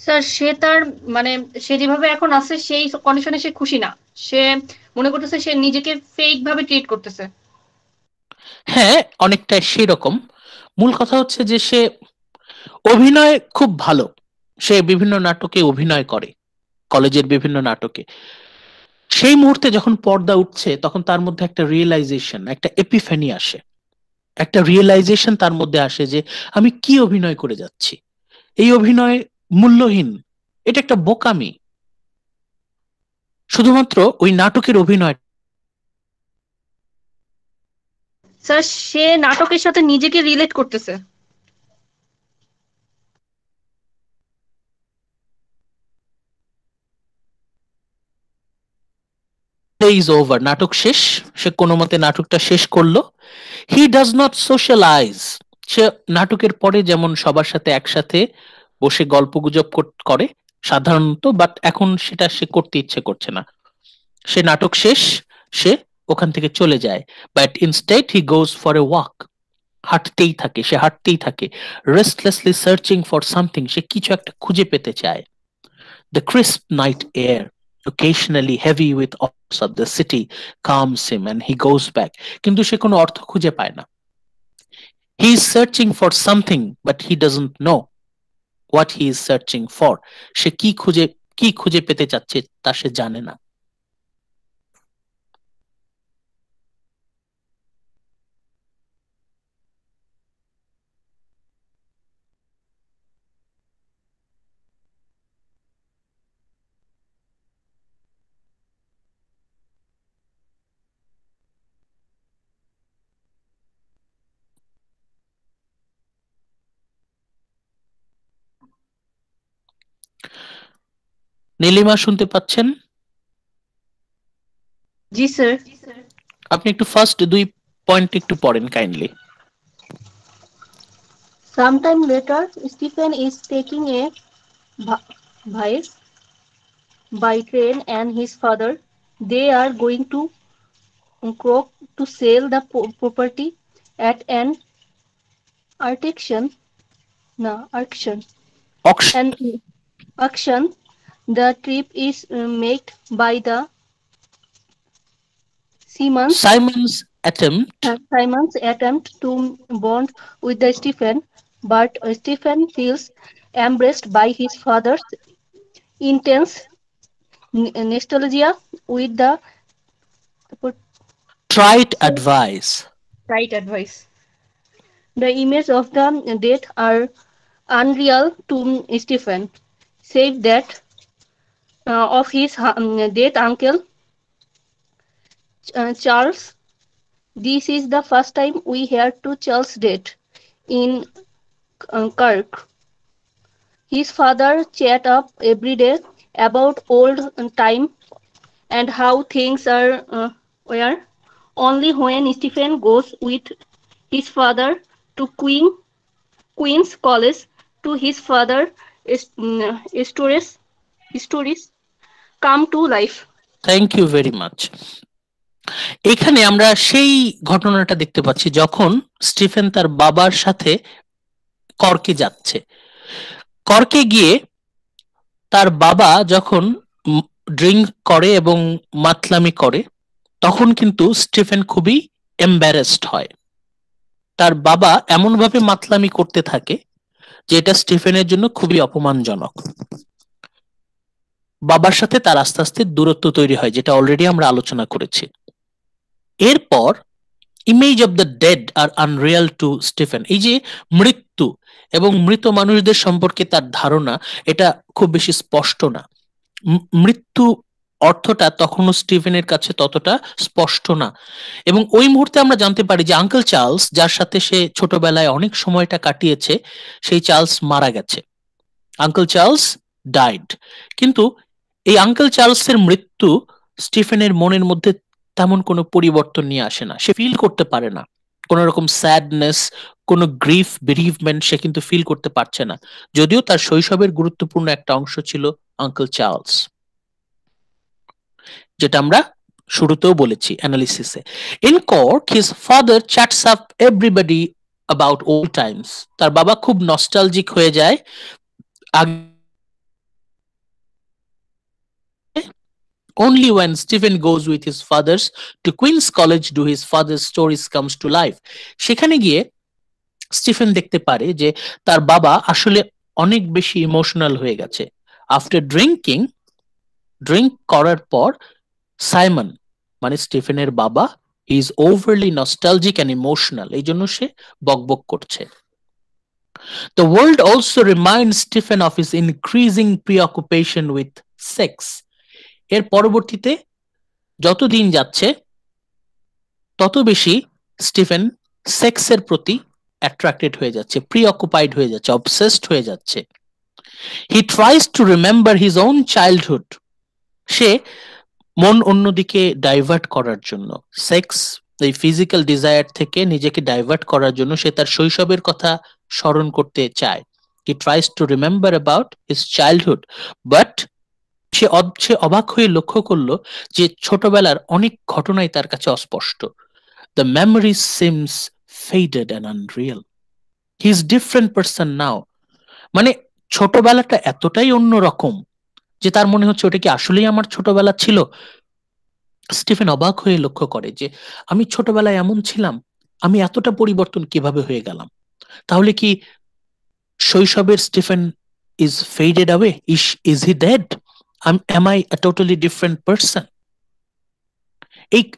[SPEAKER 3] স্যার সে তার মানে সে যেভাবে এখন আছে সেই কন্ডিশনে সে খুশি না। সে মনে করতেছে সে নিজেকে ফেক ভাবে ট্রিট করতেছে।
[SPEAKER 1] হ্যাঁ, অনেকটা সেরকম। মূল কথা হচ্ছে যে সে অভিনয় খুব ভালো, সে বিভিন্ন নাটকে অভিনয় করে, কলেজের বিভিন্ন নাটকে। সেই মুহূর্তে যখন পর্দা উঠছে তখন তার মধ্যে একটা রিয়েলাইজেশন, একটা এপিফ্যানি আসে, একটা রিয়েলাইজেশন তার মধ্যে আসে যে আমি কি অভিনয় করে যাচ্ছি, এই অভিনয় মূল্যহীন, এটা একটা বোকামি। শুধুমাত্র ওই নাটকের অভিনয়।
[SPEAKER 3] স্যার সে নাটকের সাথে নিজেকে রিলেট করতেছে।
[SPEAKER 1] ইজ ওভার, নাটক শেষ, সে কোনো মতে নাটকটা শেষ করলো। হি ডাজ নট সোশ্যালাইজ, সে নাটকের পরে যেমন সবার সাথে একসাথে বসে গল্পগুজব করে সাধারণত, বাট এখন সেটা সে করতে ইচ্ছে করছে না। সে নাটক শেষ, সে ওখান থেকে চলে যায়, but instead he goes for a walk. হাঁটতেই থাকে, সে হাঁটতেই থাকে, রেস্টলেসলি সার্চিং ফর সামথিং, সে কিছু একটা খুঁজে পেতে চায়। The crisp night air, occasionally heavy with odors of the city, calms him and he goes back. কিন্তু সে কোনো অর্থ খুঁজে পায় না। He is searching for something, but he doesn't know what he is searching for. সে কি খুঁজে পেতে চাচ্ছে তা সে জানে না। নীলিমা শুনতে পাচ্ছেন?
[SPEAKER 3] জি স্যার।
[SPEAKER 1] আপনি একটু ফার্স্ট 2 পয়েন্ট একটু পড়েন kindly.
[SPEAKER 3] Sometime later, Stephen is taking a vice by train and his father. They are going to Crook to sell the property at an auction. No, auction.
[SPEAKER 1] Auction.
[SPEAKER 3] An auction. The trip is made by the
[SPEAKER 1] Simon's
[SPEAKER 3] attempt to bond with the Stephen, but Stephen feels embraced by his father's intense nostalgia with the
[SPEAKER 1] trite advice.
[SPEAKER 3] The images of the dead are unreal to Stephen, save that of his dead uncle Charles. This is the first time we hear to Charles' death in Kirk. His father chat up every day about old time and how things were. Only when Stephen goes with his father to Queen's College to his father stories come to life.
[SPEAKER 1] Thank you very much. এখানে আমরা সেই ঘটনাটা দেখতে পাচ্ছি যখন স্টিফেন তার বাবার সাথে কর্কে যাচ্ছে। কর্কে গিয়ে তার বাবা যখন ড্রিঙ্ক করে এবং মাতলামি করে তখন কিন্তু স্টিফেন খুবই এম্বারেসড হয়। তার বাবা এমন ভাবে মাতলামি করতে থাকে যে এটা স্টিফেনের জন্য খুবই অপমানজনক। বাবার সাথে তার আস্তে আস্তে দূরত্ব তৈরি হয়, যেটা অলরেডি আমরা আলোচনা করেছি। এরপর image of the dead are unreal to Stephen, এই যে মৃত্যু এবং মৃত মানুষদের সম্পর্কে তার ধারণা, এটা খুব বেশি স্পষ্ট না। মৃত্যু অর্থটা তখনও স্টিফেনের কাছে ততটা স্পষ্ট না। এবং ওই মুহূর্তে আমরা জানতে পারি যে আঙ্কেল চার্লস, যার সাথে সে ছোটবেলায় অনেক সময়টা কাটিয়েছে, সেই চার্লস মারা গেছে। Uncle Charles died. কিন্তু এই আঙ্কেল চার্লসের মৃত্যু স্টিফেনের মনের মধ্যে তেমন কোনো পরিবর্তন নিয়ে আসে না। সে ফিল করতে পারে না কোনো রকম স্যাডনেস, কোনো গ্রিফ, বেরিভমেন্ট সে কিন্তু ফিল করতে পারছে না, যদিও তার শৈশবের গুরুত্বপূর্ণ একটা অংশ ছিল আঙ্কেল চার্লস, যেটা আমরা শুরুতেও বলেছি অ্যানালিসিসে। In Cork his father chats up everybody about old times. তার বাবা খুব নস্টালজিক হয়ে যায়। Only when Stephen goes with his fathers to Queen's College do his father's stories comes to life. সেখানে গিয়ে স্টিফেন দেখতে পারে যে তার বাবা আসলে অনেক বেশি ইমোশনাল হয়ে গেছে। আফটার ড্রিঙ্ক করার পর সাইমন মানে স্টিফেনের বাবা is overlay nostalgic and emotional, এই জন্য সে বকবক করছে। The world also reminds Stephen of his increasing preoccupation with sex. এর পরবর্তীতে যত দিন যাচ্ছে তত বেশি স্টিফেন সেক্সের প্রতি অ্যাট্রাক্টেড হয়ে যাচ্ছে, প্রিঅকুপাইড হয়ে যাচ্ছে, অবসেসড হয়ে যাচ্ছে। He tries to remember his own childhood. সে মন অন্যদিকে ডাইভার্ট করার জন্য, সেক্স এই ফিজিক্যাল ডিজায়ার থেকে নিজেকে ডাইভার্ট করার জন্য সে তার শৈশবের কথা স্মরণ করতে চায়। He tries to remember about his childhood, but সে অবাক হয়ে লক্ষ্য করলো যে ছোটবেলার অনেক ঘটনাই তার কাছে অস্পষ্ট। The memory seems faded and unreal. He is different person now. মানে ছোটবেলাটা এতটাই অন্যরকম যে তার মনে হচ্ছে ওটা কি আসলেই আমার ছোটবেলা ছিল। স্টিফেন অবাক হয়ে লক্ষ্য করে যে আমি ছোটবেলায় এমন ছিলাম, আমি এতটা পরিবর্তন কিভাবে হয়ে গেলাম। তাহলে কি শৈশবের Stephen is faded away? Is he dead? Am I a totally different person?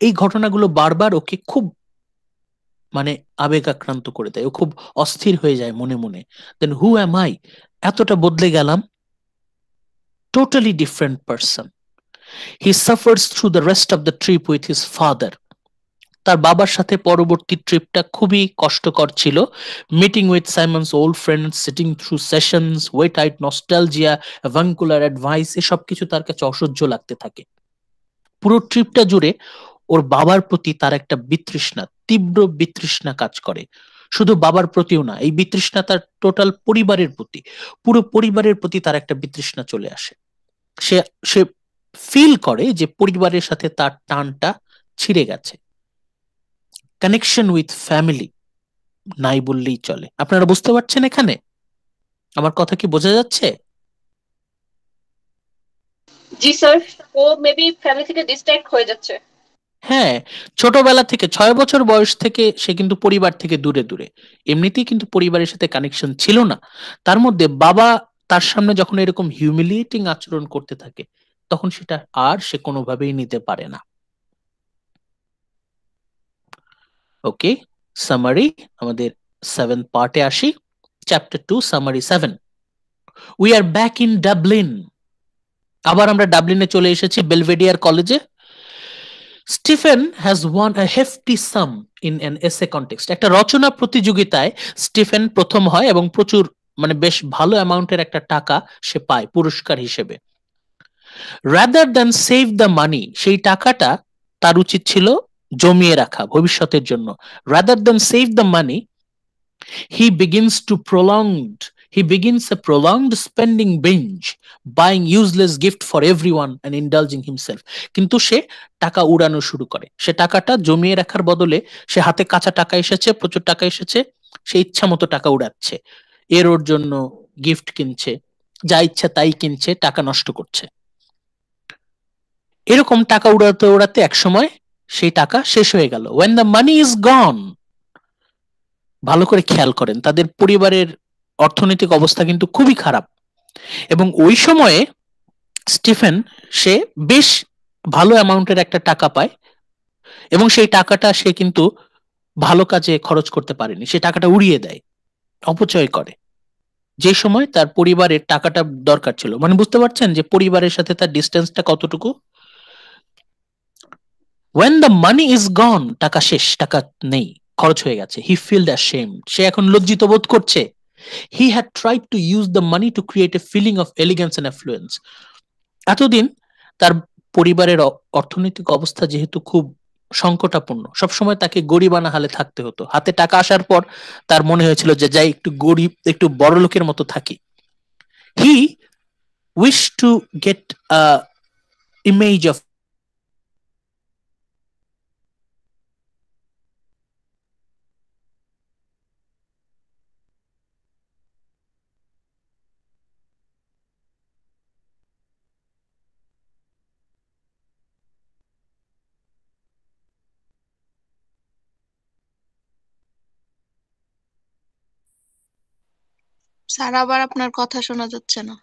[SPEAKER 1] এই ঘটনাগুলো বারবার ওকে খুব মানে আবেগাক্রান্ত করে দেয়, ও খুব অস্থির হয়ে যায় মনে মনে। Then who am I? এতটা বদলে গেলাম, totally different person. He suffers through the rest of the trip with his father. তার বাবার সাথে পরবর্তী ট্রিপটা খুবই কষ্টকর ছিল। Meeting with Simon's old friend, sitting through sessions, wet eyed nostalgia, avuncular advice, এসব কিছু তার কাছে অসহ্য লাগতে থাকে। পুরো ট্রিপটা জুড়ে ওর বাবার প্রতি তার একটা বিতৃষ্ণা, তীব্র বিতৃষ্ণা কাজ করে। শুধু বাবার প্রতিও না, এই বিতৃষ্ণা তার টোটাল পরিবারের প্রতি, পুরো পরিবারের প্রতি তার একটা বিতৃষ্ণা চলে আসে। সে সে ফিল করে যে পরিবারের সাথে তার টানটা ছিঁড়ে গেছে, কানেকশন উইথ ফ্যামিলি নাই বললেই চলে। আপনারা বুঝতে পারছেন এখানে আমার কথা কি বোঝা যাচ্ছে?
[SPEAKER 3] জি স্যার, ও মেবি ফ্যামিলি থেকে ডিস্ট্রাক্ট হয়ে যাচ্ছে।
[SPEAKER 1] হ্যাঁ, ছোটবেলা থেকে 6 বছর বয়স থেকে সে কিন্তু পরিবার থেকে দূরে দূরে, এমনিতেই কিন্তু পরিবারের সাথে কানেকশন ছিল না। তার মধ্যে বাবা তার সামনে যখন এরকম হিউমিলিয়েটিং আচরণ করতে থাকে, তখন সেটা আর সে কোনোভাবেই নিতে পারে না। ওকে, সামারি আমাদের 7th পার্টে আসি। Chapter 2 summary 7। We are back in Dublin. আবার আমরা ডাবলিনে চলে এসেছি, বেলভেডিয়ার কলেজে। Stephen has one a hefty some in an essay context. একটা রচনা প্রতিযোগিতায় স্টিফেন প্রথম হয় এবং প্রচুর, মানে বেশ ভালো অ্যামাউন্টের একটা টাকা সে পায় পুরস্কার হিসেবে। Rather than save the money, সেই টাকাটা তার উচিত ছিল জমিয়ে রাখা ভবিষ্যতের জন্য। Rather than save the money, he begins to prolonged he begins a prolonged spending binge, buying useless gift for everyone and indulging himself. কিন্তু সে টাকা উড়ানো শুরু করে। সে টাকাটা জমিয়ে রাখার বদলে সে হাতে কাঁচা টাকা এসেছে, প্রচুর টাকা এসেছে, সে ইচ্ছা মতো টাকা উড়াচ্ছে। এর ওর জন্য গিফট কিনছে, যা ইচ্ছা তাই কিনছে, টাকা নষ্ট করছে। এরকম টাকা উড়াতে উড়াতে একসময় সেই টাকা শেষ হয়ে গেল। when the money is gone, ভালো করে খেয়াল করেন তাদের পরিবারের অর্থনৈতিক অবস্থা কিন্তু খুবই খারাপ, এবং ওই সময়ে স্টিফেন সে বেশ ভালো অ্যামাউন্টের একটা টাকা পায়, এবং সেই টাকাটা সে কিন্তু ভালো কাজে খরচ করতে পারেনি, সে টাকাটা উড়িয়ে দেয়, অপচয় করে, যে সময় তার পরিবারের টাকাটা দরকার ছিল। মানে বুঝতে পারছেন যে পরিবারের সাথে তার ডিস্টেন্সটা কতটুকু। when the money is gone, টাকা শেষ, টাকা নেই, খরচ হয়ে গেছে। he felt ashamed, সে এখন লজ্জিত বোধ করছে। he had tried to use the money to create a feeling of elegance and affluence. এতদিন তার পরিবারের অর্থনৈতিক অবস্থা যেহেতু খুব সংকটাপন্ন, সবসময় তাকে গরিবানা হালে থাকতে হতো। হাতে টাকা আসার পর তার মনে হয়েছিল যে যাই একটু গরিব, একটু বড় লোকের মতো থাকি। he wished to get a image of
[SPEAKER 8] sir আবার আপনার কথা শোনা যাচ্ছে না।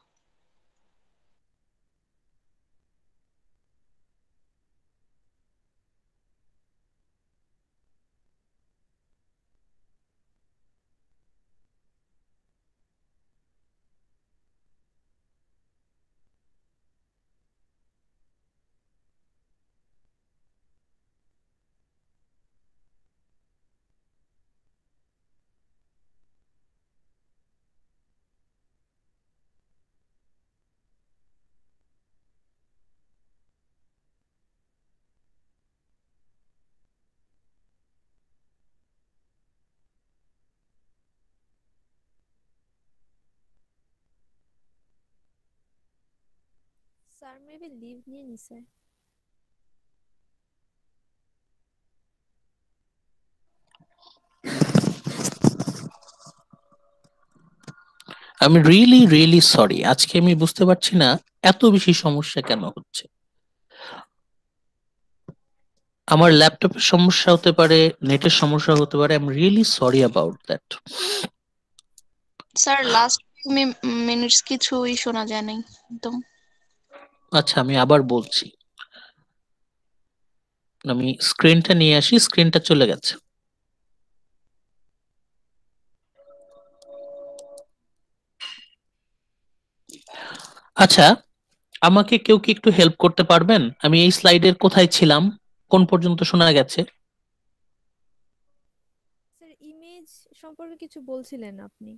[SPEAKER 7] স্যার মেবি লিভ নিয়ে নিছে।
[SPEAKER 1] আমি রিয়েলি রিয়েলি সরি, আজকে আমি বুঝতে পারছি না এত বেশি সমস্যা কেন হচ্ছে। আমার ল্যাপটপের সমস্যা হতে পারে, নেটের সমস্যা হতে পারে। I am really sorry about that.
[SPEAKER 8] Sir last minutes কিছুই শোনা যায় নাই একদম।
[SPEAKER 1] আচ্ছা, আমি আবার বলছি, আমি স্ক্রিনটা নিয়ে আসি, স্ক্রিনটা চলে গেছে। আচ্ছা, আমাকে কেউ কি একটু হেল্প করতে পারবেন? আমি এই স্লাইডের কোথায় ছিলাম, কোন পর্যন্ত শোনা গেছে?
[SPEAKER 7] সম্পর্কে কিছু বলছিলেন আপনি।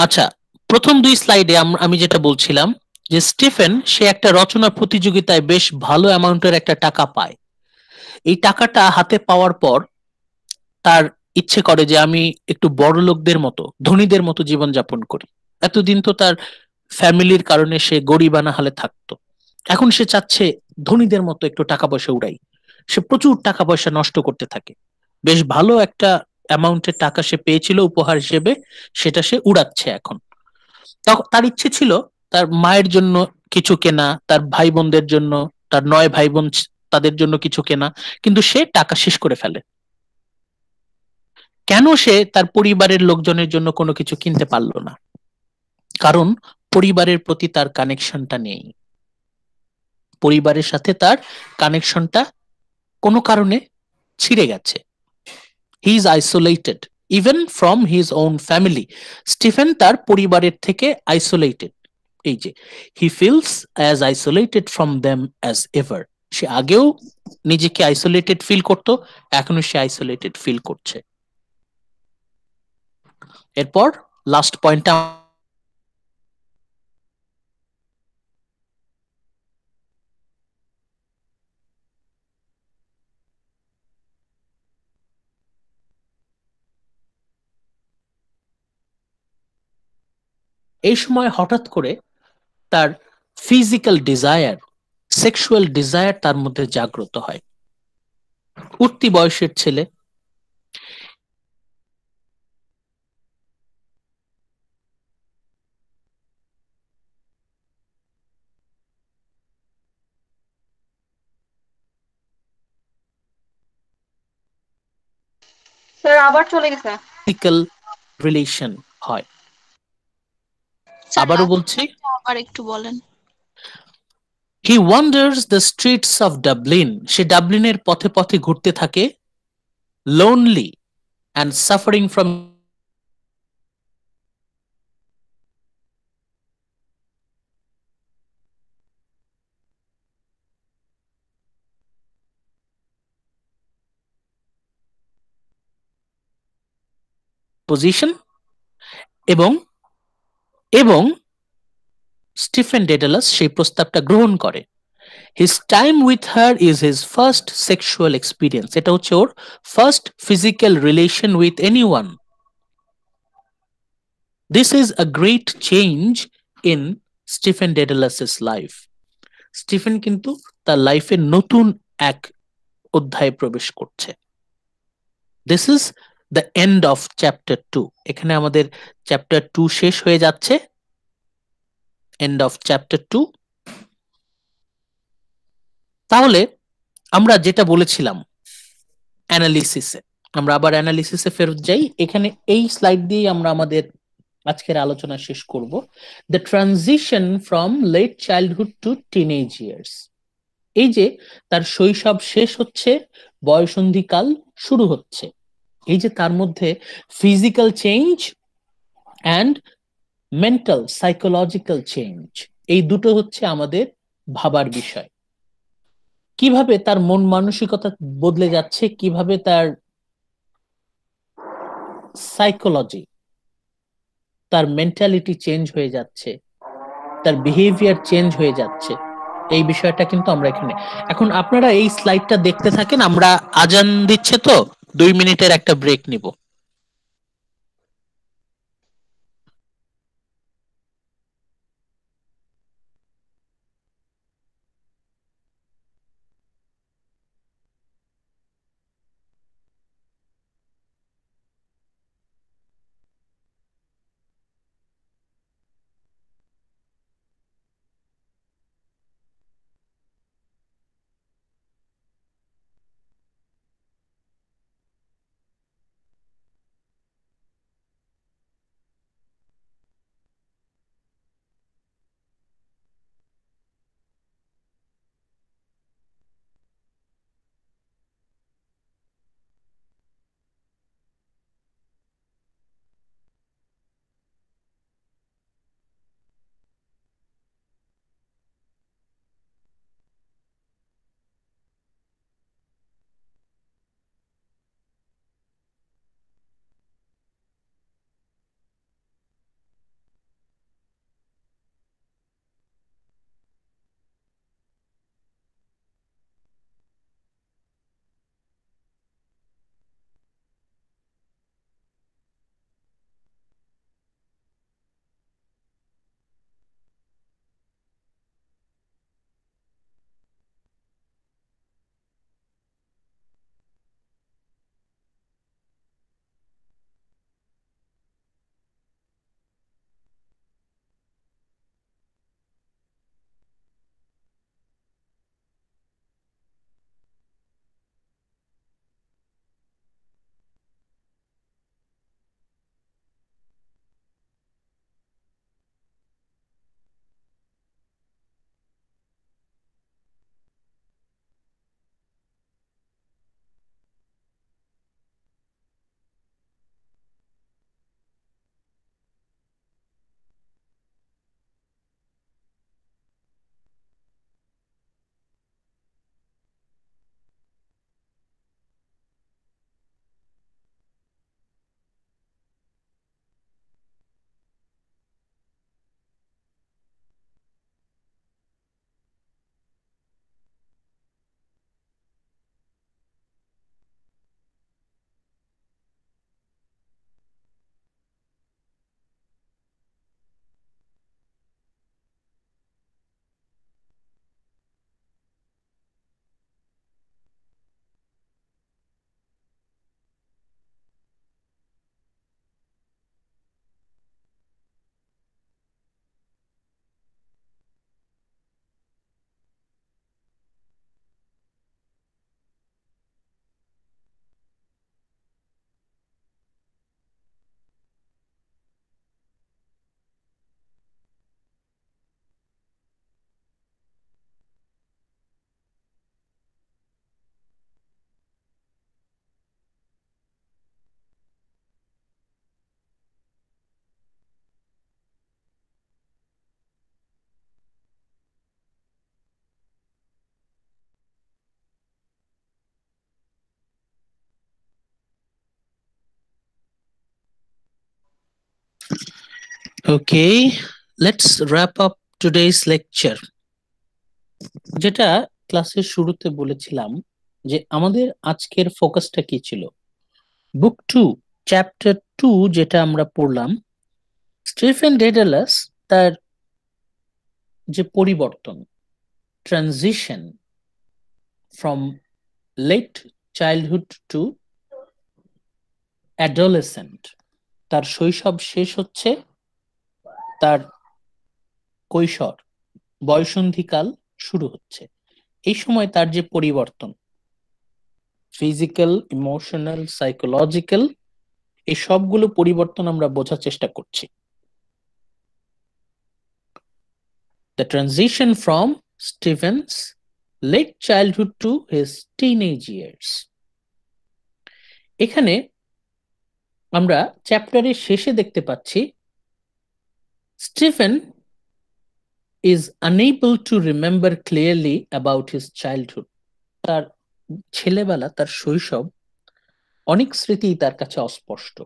[SPEAKER 1] আচ্ছা, প্রথম 2 স্লাইডে আমি যেটা বলছিলাম যে স্টিফেন সে একটা রচনা প্রতিযোগিতায় বেশ ভালো অ্যামাউন্টের একটা টাকা পায়। এই টাকাটা হাতে পাওয়ার পর তার ইচ্ছে করে যে আমি একটু বড় লোকদের মতো, ধনীদের মতো জীবনযাপন করি। এতদিন তো তার ফ্যামিলির কারণে সে গরিবানা হালে থাকতো, এখন সে চাচ্ছে ধনীদের মতো একটু টাকা পয়সা উড়াই। সে প্রচুর টাকা পয়সা নষ্ট করতে থাকে। বেশ ভালো একটা অ্যামাউন্টের টাকা সে পেয়েছিল উপহার হিসেবে, সেটা সে উড়াচ্ছে এখন। তখন তার ইচ্ছে ছিল তার মায়ের জন্য কিছু কেনা, তার ভাই বোনদের জন্য, তার 9 ভাই বোন তাদের জন্য কিছু কেনা, কিন্তু সে টাকা শেষ করে ফেলে। কেন সে তার পরিবারের লোকজনের জন্য কোনো কিছু কিনতে পারলো না? কারণ পরিবারের প্রতি তার কানেকশনটা নেই। পরিবারের সাথে তার কানেকশনটা কোনো কারণে ছিঁড়ে গেছে। He is isolated even from his own family. Stephen তার পরিবারের থেকে আইসোলেটেড। এই যে he feels as isolated from them as ever. সে আগেও নিজেকে আইসোলেটেড ফিল করতো, এখনো সে আইসোলেটেড ফিল করছে। এরপর লাস্ট পয়েন্টটা এই সময় হঠাৎ করে তার ফিজিক্যাল ডিজায়ার, সেক্সুয়াল ডিজায়ার তার মধ্যে জাগ্রত হয়। উঠতি বয়সের ছেলে।
[SPEAKER 3] স্যার আবার চলে গেছে।
[SPEAKER 1] ফিজিক্যাল রিলেশন হয়।
[SPEAKER 8] স্যার
[SPEAKER 1] আবারও
[SPEAKER 8] লাস্ট
[SPEAKER 1] বলছি,
[SPEAKER 8] লাইনটা আবার একটু বলেন।
[SPEAKER 1] He wanders the streets of Dublin. সে ডাবলিনের পথে পথে ঘুরতে থাকে, lonely and suffering from position. এবং এবং স্টিফেন ডেডালাস সেই প্রস্তাবটা গ্রহণ করে। His time with her is his first sexual experience. এটা হচ্ছে ওর first physical relation with anyone. This is a great change in Stephen ডেডালাসের লাইফ। স্টিফেন কিন্তু তার লাইফে নতুন এক অধ্যায়ে প্রবেশ করছে। This is the end of chapter 2। এখানে আমাদের চ্যাপ্টার 2 শেষ হয়ে যাচ্ছে। End of chapter 2। তাহলে আমরা যেটা বলেছিলাম অ্যানালিসিসে, আমরা আবার অ্যানালিসিসে ফেরত যাই। এখানে এই স্লাইড দিয়ে আমরা আমাদের আজকের আলোচনা শেষ করব। The transition from late childhood to teenage years. এই যে তার শৈশব শেষ হচ্ছে, বয়সন্ধিকাল শুরু হচ্ছে, এই যে তার মধ্যে physical change and mental psychological change, এই দুটো হচ্ছে আমাদের ভাবার বিষয়। কিভাবে তার মন মানসিকতা বদলে যাচ্ছে, কিভাবে তার সাইকোলজি, তার মেন্টালিটি চেঞ্জ হয়ে যাচ্ছে, তার বিহেভিয়ার চেঞ্জ হয়ে যাচ্ছে, এই বিষয়টা কিন্তু আমরা এখানে। এখন আপনারা এই স্লাইডটা দেখতে থাকেন, আমরা আজান দিচ্ছে তো 2 মিনিটের একটা ব্রেক নিব। Okay, let's wrap up today's lecture. যেটা ক্লাসের শুরুতে বলেছিলাম যে আমাদের আজকের ফোকাসটা কি ছিল, বুক 2 চ্যাপ্টার 2 যেটা আমরা পড়লাম, স্টিফেন ডেডালাস তার যে পরিবর্তন, transition from late childhood to adolescent, তার শৈশব শেষ হচ্ছে, তার কৈশোর বয়সন্ধিকাল শুরু হচ্ছে। এই সময় তার যে পরিবর্তন, ফিজিক্যাল, ইমোশনাল, সাইকোলজিক্যাল, এই সবগুলো পরিবর্তন আমরা বোঝার চেষ্টা করছি। The transition from Stephen's late childhood to his teenage years. এখানে আমরা চ্যাপ্টারের শেষে দেখতে পাচ্ছি Stephen is unable to remember clearly about his childhood. তার ছেলেবেলা, তার শৈশব, অনেক স্মৃতি তার কাছে অস্পষ্ট,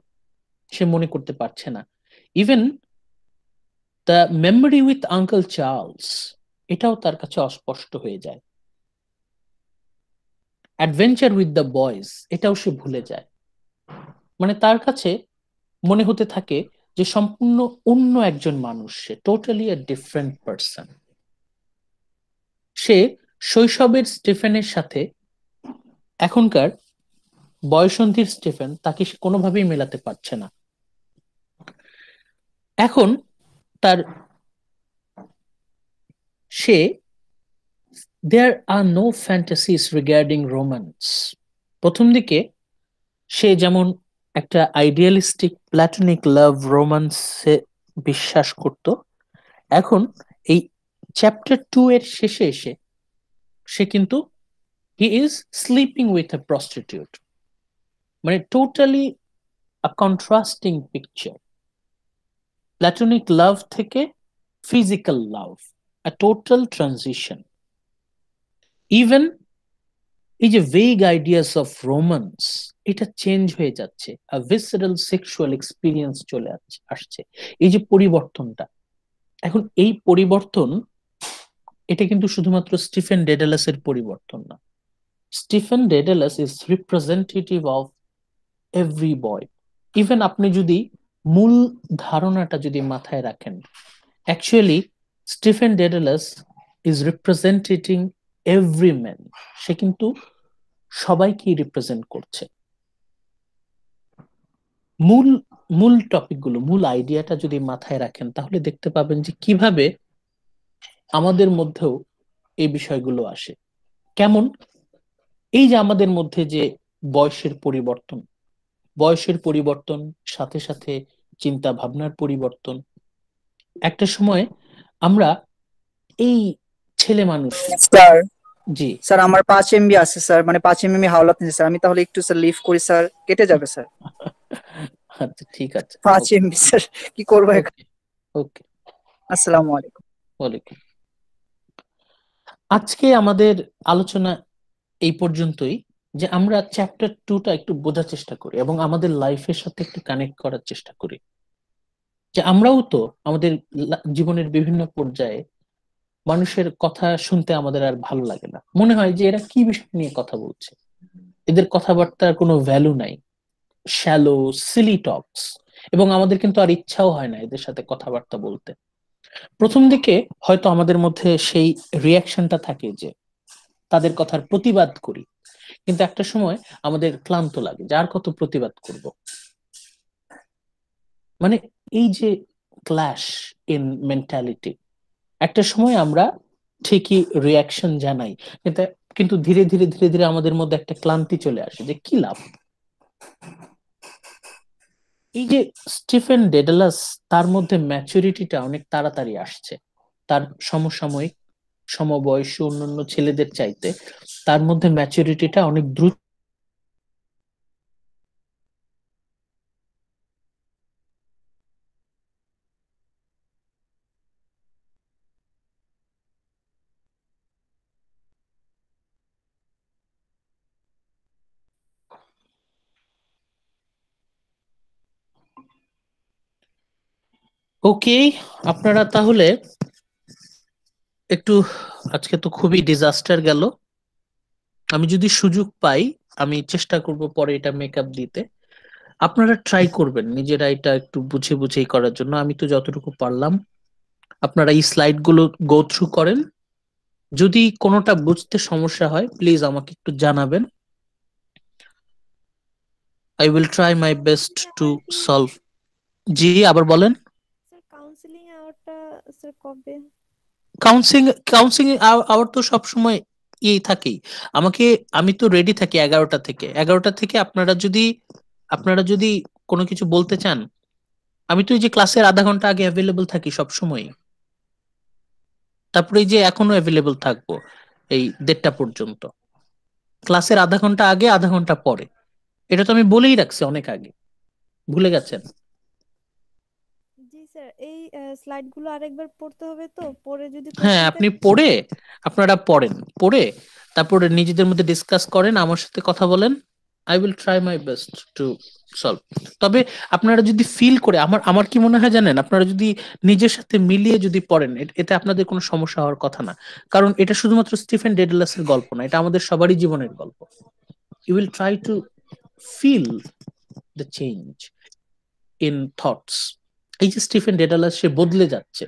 [SPEAKER 1] সে মনে করতে পারছে না। Even the memory with uncle Charles, এটাও তার কাছে অস্পষ্ট হয়ে যায়। অ্যাডভেঞ্চার উইথ দ্য বয়েজ, এটাও সে ভুলে যায়। মানে তার কাছে মনে হতে থাকে যে সম্পূর্ণ অন্য একজন মানুষ, সে টোটালি এ ডিফারেন্ট পারসন। সে শৈশবের স্টিফেনের সাথে এখনকার বয়সন্ধির স্টিফেন, তাকে সে কোনোভাবেই মেলাতে পারছে না। এখন তার সে দেয়ার আর নো ফ্যান্টাসিস রিগার্ডিং রোম্যান্স। প্রথম দিকে সে যেমন একটা আইডিয়ালিস্টিক প্ল্যাটনিক লাভ রোম্যান্সে বিশ্বাস করত, এখন এই চ্যাপ্টার 2 এর শেষে এসে সে কিন্তু he is sleeping with a prostitute. মানে টোটালি আ কন্ট্রাস্টিং পিকচার, প্ল্যাটনিক লাভ থেকে ফিজিক্যাল লাভ, আ টোটাল ট্রানজিশন। ইভেন এই যে ভেগ আইডিয়াস অফ রোম্যান্স, এটা চেঞ্জ হয়ে যাচ্ছে, আ ভিসেরাল সেক্সুয়াল এক্সপিরিয়েন্স চলে আসছে। এই যে পরিবর্তনটা, এখন এই পরিবর্তন, এটা কিন্তু শুধুমাত্র স্টিফেন ডেডালাসের পরিবর্তন না। Stephen Dedalus is representative of every boy. Even আপনি যদি মূল ধারণাটা যদি মাথায় রাখেন, actually Stephen Dedalus is representing every man. সে কিন্তু সবাইকেই রিপ্রেজেন্ট করছে। মূল মূল টপিকগুলো, মূল আইডিয়াটা যদি মাথায় রাখেন, তাহলে দেখতে পাবেন যে কিভাবে আমাদের মধ্যেও এই বিষয়গুলো আসে। কেমন? এই যে আমাদের মধ্যে যে বয়সের পরিবর্তন, বয়সের পরিবর্তন সাথে সাথে চিন্তা ভাবনার পরিবর্তন। একটা সময় আমরা এই ছেলে মানুষ,
[SPEAKER 2] স্যার
[SPEAKER 1] জি
[SPEAKER 2] স্যার আমার 5 MB আছে স্যার, মানে 5 MB হাওলাত নিচ্ছে স্যার। আমি তাহলে একটু স্যার লিভ করি স্যার, কেটে যাবে স্যার।
[SPEAKER 1] আচ্ছা ঠিক আছে,
[SPEAKER 2] 5 MB স্যার, কি করবো এখন?
[SPEAKER 1] ওকে ওকে,
[SPEAKER 2] আসসালামু আলাইকুম।
[SPEAKER 1] ওয়ালাইকুম। আজকে আমাদের আলোচনা এই পর্যন্তই, যে আমরা চ্যাপ্টার 2টা একটু বোঝার চেষ্টা করি এবং আমাদের লাইফের সাথে একটু কানেক্ট করার চেষ্টা করি। যে আমরাও তো আমাদের জীবনের বিভিন্ন পর্যায়ে মানুষের কথা শুনতে আমাদের আর ভালো লাগে না, মনে হয় যে এরা কি বিষয় নিয়ে কথা বলছে, এদের কথাবার্তার কোনো ভ্যালু নাই, শ্যালো সিলি টকস। এবং আমাদের কিন্তু আর ইচ্ছাও হয় না এদের সাথে কথাবার্তা বলতে। প্রথম দিকে হয়তো আমাদের মধ্যে সেই রিয়াকশনটা থাকে যে তাদের কথার প্রতিবাদ করি, কিন্তু একটা সময় আমাদের ক্লান্ত লাগে, যার কত প্রতিবাদ করব। মানে এই যে ক্ল্যাশ ইন মেন্টালিটি, একটা সময় আমরা ঠিকই রিয়াকশন জানাই, কিন্তু কিন্তু ধীরে ধীরে ধীরে ধীরে আমাদের মধ্যে একটা ক্লান্তি চলে আসে যে কি লাভ। এই যে স্টিফেন ডেডালাস, তার মধ্যে ম্যাচুরিটিটা অনেক তাড়াতাড়ি আসছে, তার সমসাময়িক সমবয়সী অন্যান্য ছেলেদের চাইতে তার মধ্যে ম্যাচুরিটিটা অনেক দ্রুত। ওকে, আপনারা তাহলে একটু, আজকে তো খুবই ডিজাস্টার গেল। আমি যদি সুযোগ পাই আমি চেষ্টা করব পরে এটা মেকআপ দিতে। আপনারা ট্রাই করবেন নিজেরা এটা একটু বুঝে বুঝেই করার জন্য। আমি তো যতটুকু পারলাম, আপনারা এই স্লাইড গুলো গো থ্রু করেন। যদি কোনোটা বুঝতে সমস্যা হয় প্লিজ আমাকে একটু জানাবেন। I will try my best to solve. জি, আবার বলেন।
[SPEAKER 7] স্যার কাউন্সিলিং আওয়ারটা স্যার কবে?
[SPEAKER 1] কাউন্সিলিং কাউন্সিলিং আওয়ার তো সবসময় ইয়েই থাকেই। আমি তো রেডি থাকি 11টা থেকে। 11টা থেকে আপনারা যদি কোনো কিছু বলতে চান, আমি তো এই যে ক্লাসের আধা ঘন্টা আগে অ্যাভেলেবল থাকি সব সময়। তারপরে এই যে এখনো অ্যাভেলেবল থাকবো এই 1:30 পর্যন্ত। ক্লাসের আধা ঘন্টা আগে, আধা ঘন্টা পরে। এটা তো আমি বলেই রাখছি অনেক আগে, ভুলে গেছেন?
[SPEAKER 7] জি স্যার, এই স্লাইডগুলো আরেকবার পড়তে হবে, তো পড়ে যদি
[SPEAKER 1] হ্যাঁ,
[SPEAKER 7] কোশ্চেনটা
[SPEAKER 1] আপনি আপনারা পড়ে তারপরে নিজেদের মধ্যে ডিসকাস করেন, আমার সাথে কথা বলেন। I will try my best to solve. তবে আপনারা যদি ফিল করে, আমার আমার কি মনে হয় জানেন, আপনারা যদি নিজের সাথে মিলিয়ে যদি পড়েন, এতে আপনাদের কোনো সমস্যা হওয়ার কথা না। কারণ এটা শুধুমাত্র স্টিফেন ডেডলাসের গল্প না, এটা আমাদের সবারই জীবনের গল্প। You will try to feel the change in thoughts. এই যে স্টিফেন ডেডলাস, সে বদলে যাচ্ছে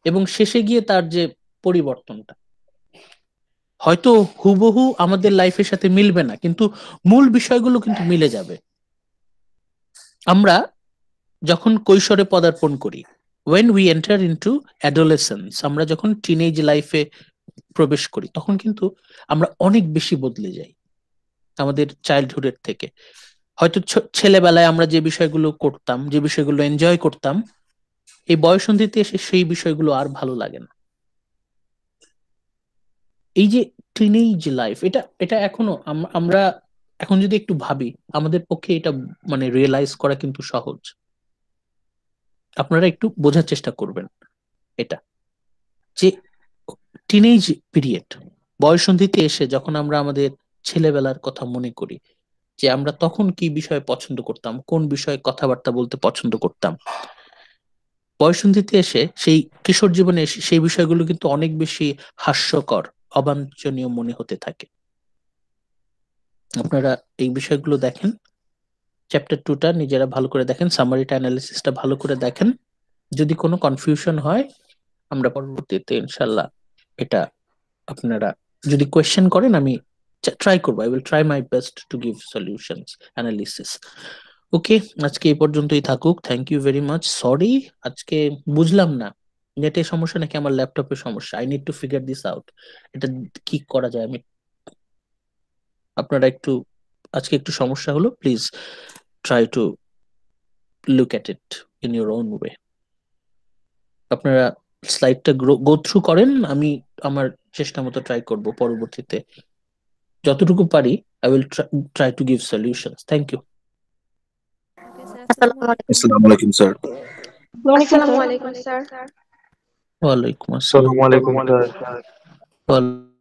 [SPEAKER 1] এবং শেষে গিয়ে তার যে পরিবর্তনটা হয়তো হুবহু আমাদের লাইফের সাথে মিলবে না, কিন্তু মূল বিষয়গুলো কিন্তু মিলে যাবে। আমরা যখন কৈশোরে পদার্পণ করি, when we enter into adolescence, আমরা যখন টিনেজ লাইফে প্রবেশ করি, তখন কিন্তু আমরা অনেক বেশি বদলে যাই আমাদের চাইল্ডহুডের থেকে। হয়তো ছেলেবেলায় আমরা যে বিষয়গুলো করতাম, যে বিষয়গুলো এনজয় করতাম, এই বয়ঃসন্ধিতে এসে সেই বিষয়গুলো আর ভালো লাগে না। এই যে টিনেজ লাইফ, এটা এটা এখনো আমরা এখন যদি একটু ভাবি, আমাদের পক্ষে এটা মানে রিয়েলাইজ করা কিন্তু সহজ। আপনারা একটু বোঝার চেষ্টা করবেন এটা, যে টিনেজ পিরিয়ড, বয়ঃসন্ধিতে এসে যখন আমরা আমাদের ছেলেবেলার কথা মনে করি, যে আমরা তখন কি বিষয়ে পছন্দ করতাম, কোন বিষয়ে কথাবার্তা বলতে পছন্দ করতাম, বয়ঃসন্ধিতে এসে সেই কিশোর জীবনে এসে সেই বিষয়গুলো কিন্তু অনেক বেশি হাস্যকর, অবাঞ্ছনীয় মনে হতে থাকে। আপনারা এই বিষয়গুলো দেখেন, চ্যাপ্টার 2টা নিজেরা ভালো করে দেখেন, সামারিটা অ্যানালিসিসটা ভালো করে দেখেন। যদি কোনো কনফিউশন হয় আমরা পরবর্তীতে ইনশাল্লাহ এটা, আপনারা যদি কোয়েশ্চেন করেন আমি ট্রাই করবো, I will try my best to give solutions analysis. Okay, আজকে এই পর্যন্তই থাকুক। Thank you very much. Sorry, আজকে বুঝলাম না নেটের সমস্যা নাকি আমার ল্যাপটপের সমস্যা। I need to figure this out, এটা কি করা যায়। আপনারা একটু, আজকে একটু সমস্যা হলো, please try to look at it in your own way. আপনারা স্লাইডটা গো থ্রু করেন, আমি আমার চেষ্টা মতো ট্রাই করব পরবর্তীতে যতটুকু পারি। I will try to give solutions. Thank you.
[SPEAKER 7] Okay sir, আসসালামু আলাইকুম।
[SPEAKER 9] আসসালামু আলাইকুম স্যার।
[SPEAKER 5] আসসালামু আলাইকুম স্যার।
[SPEAKER 1] ওয়ালাইকুম আসসালাম।
[SPEAKER 10] আসসালামু আলাইকুম স্যার।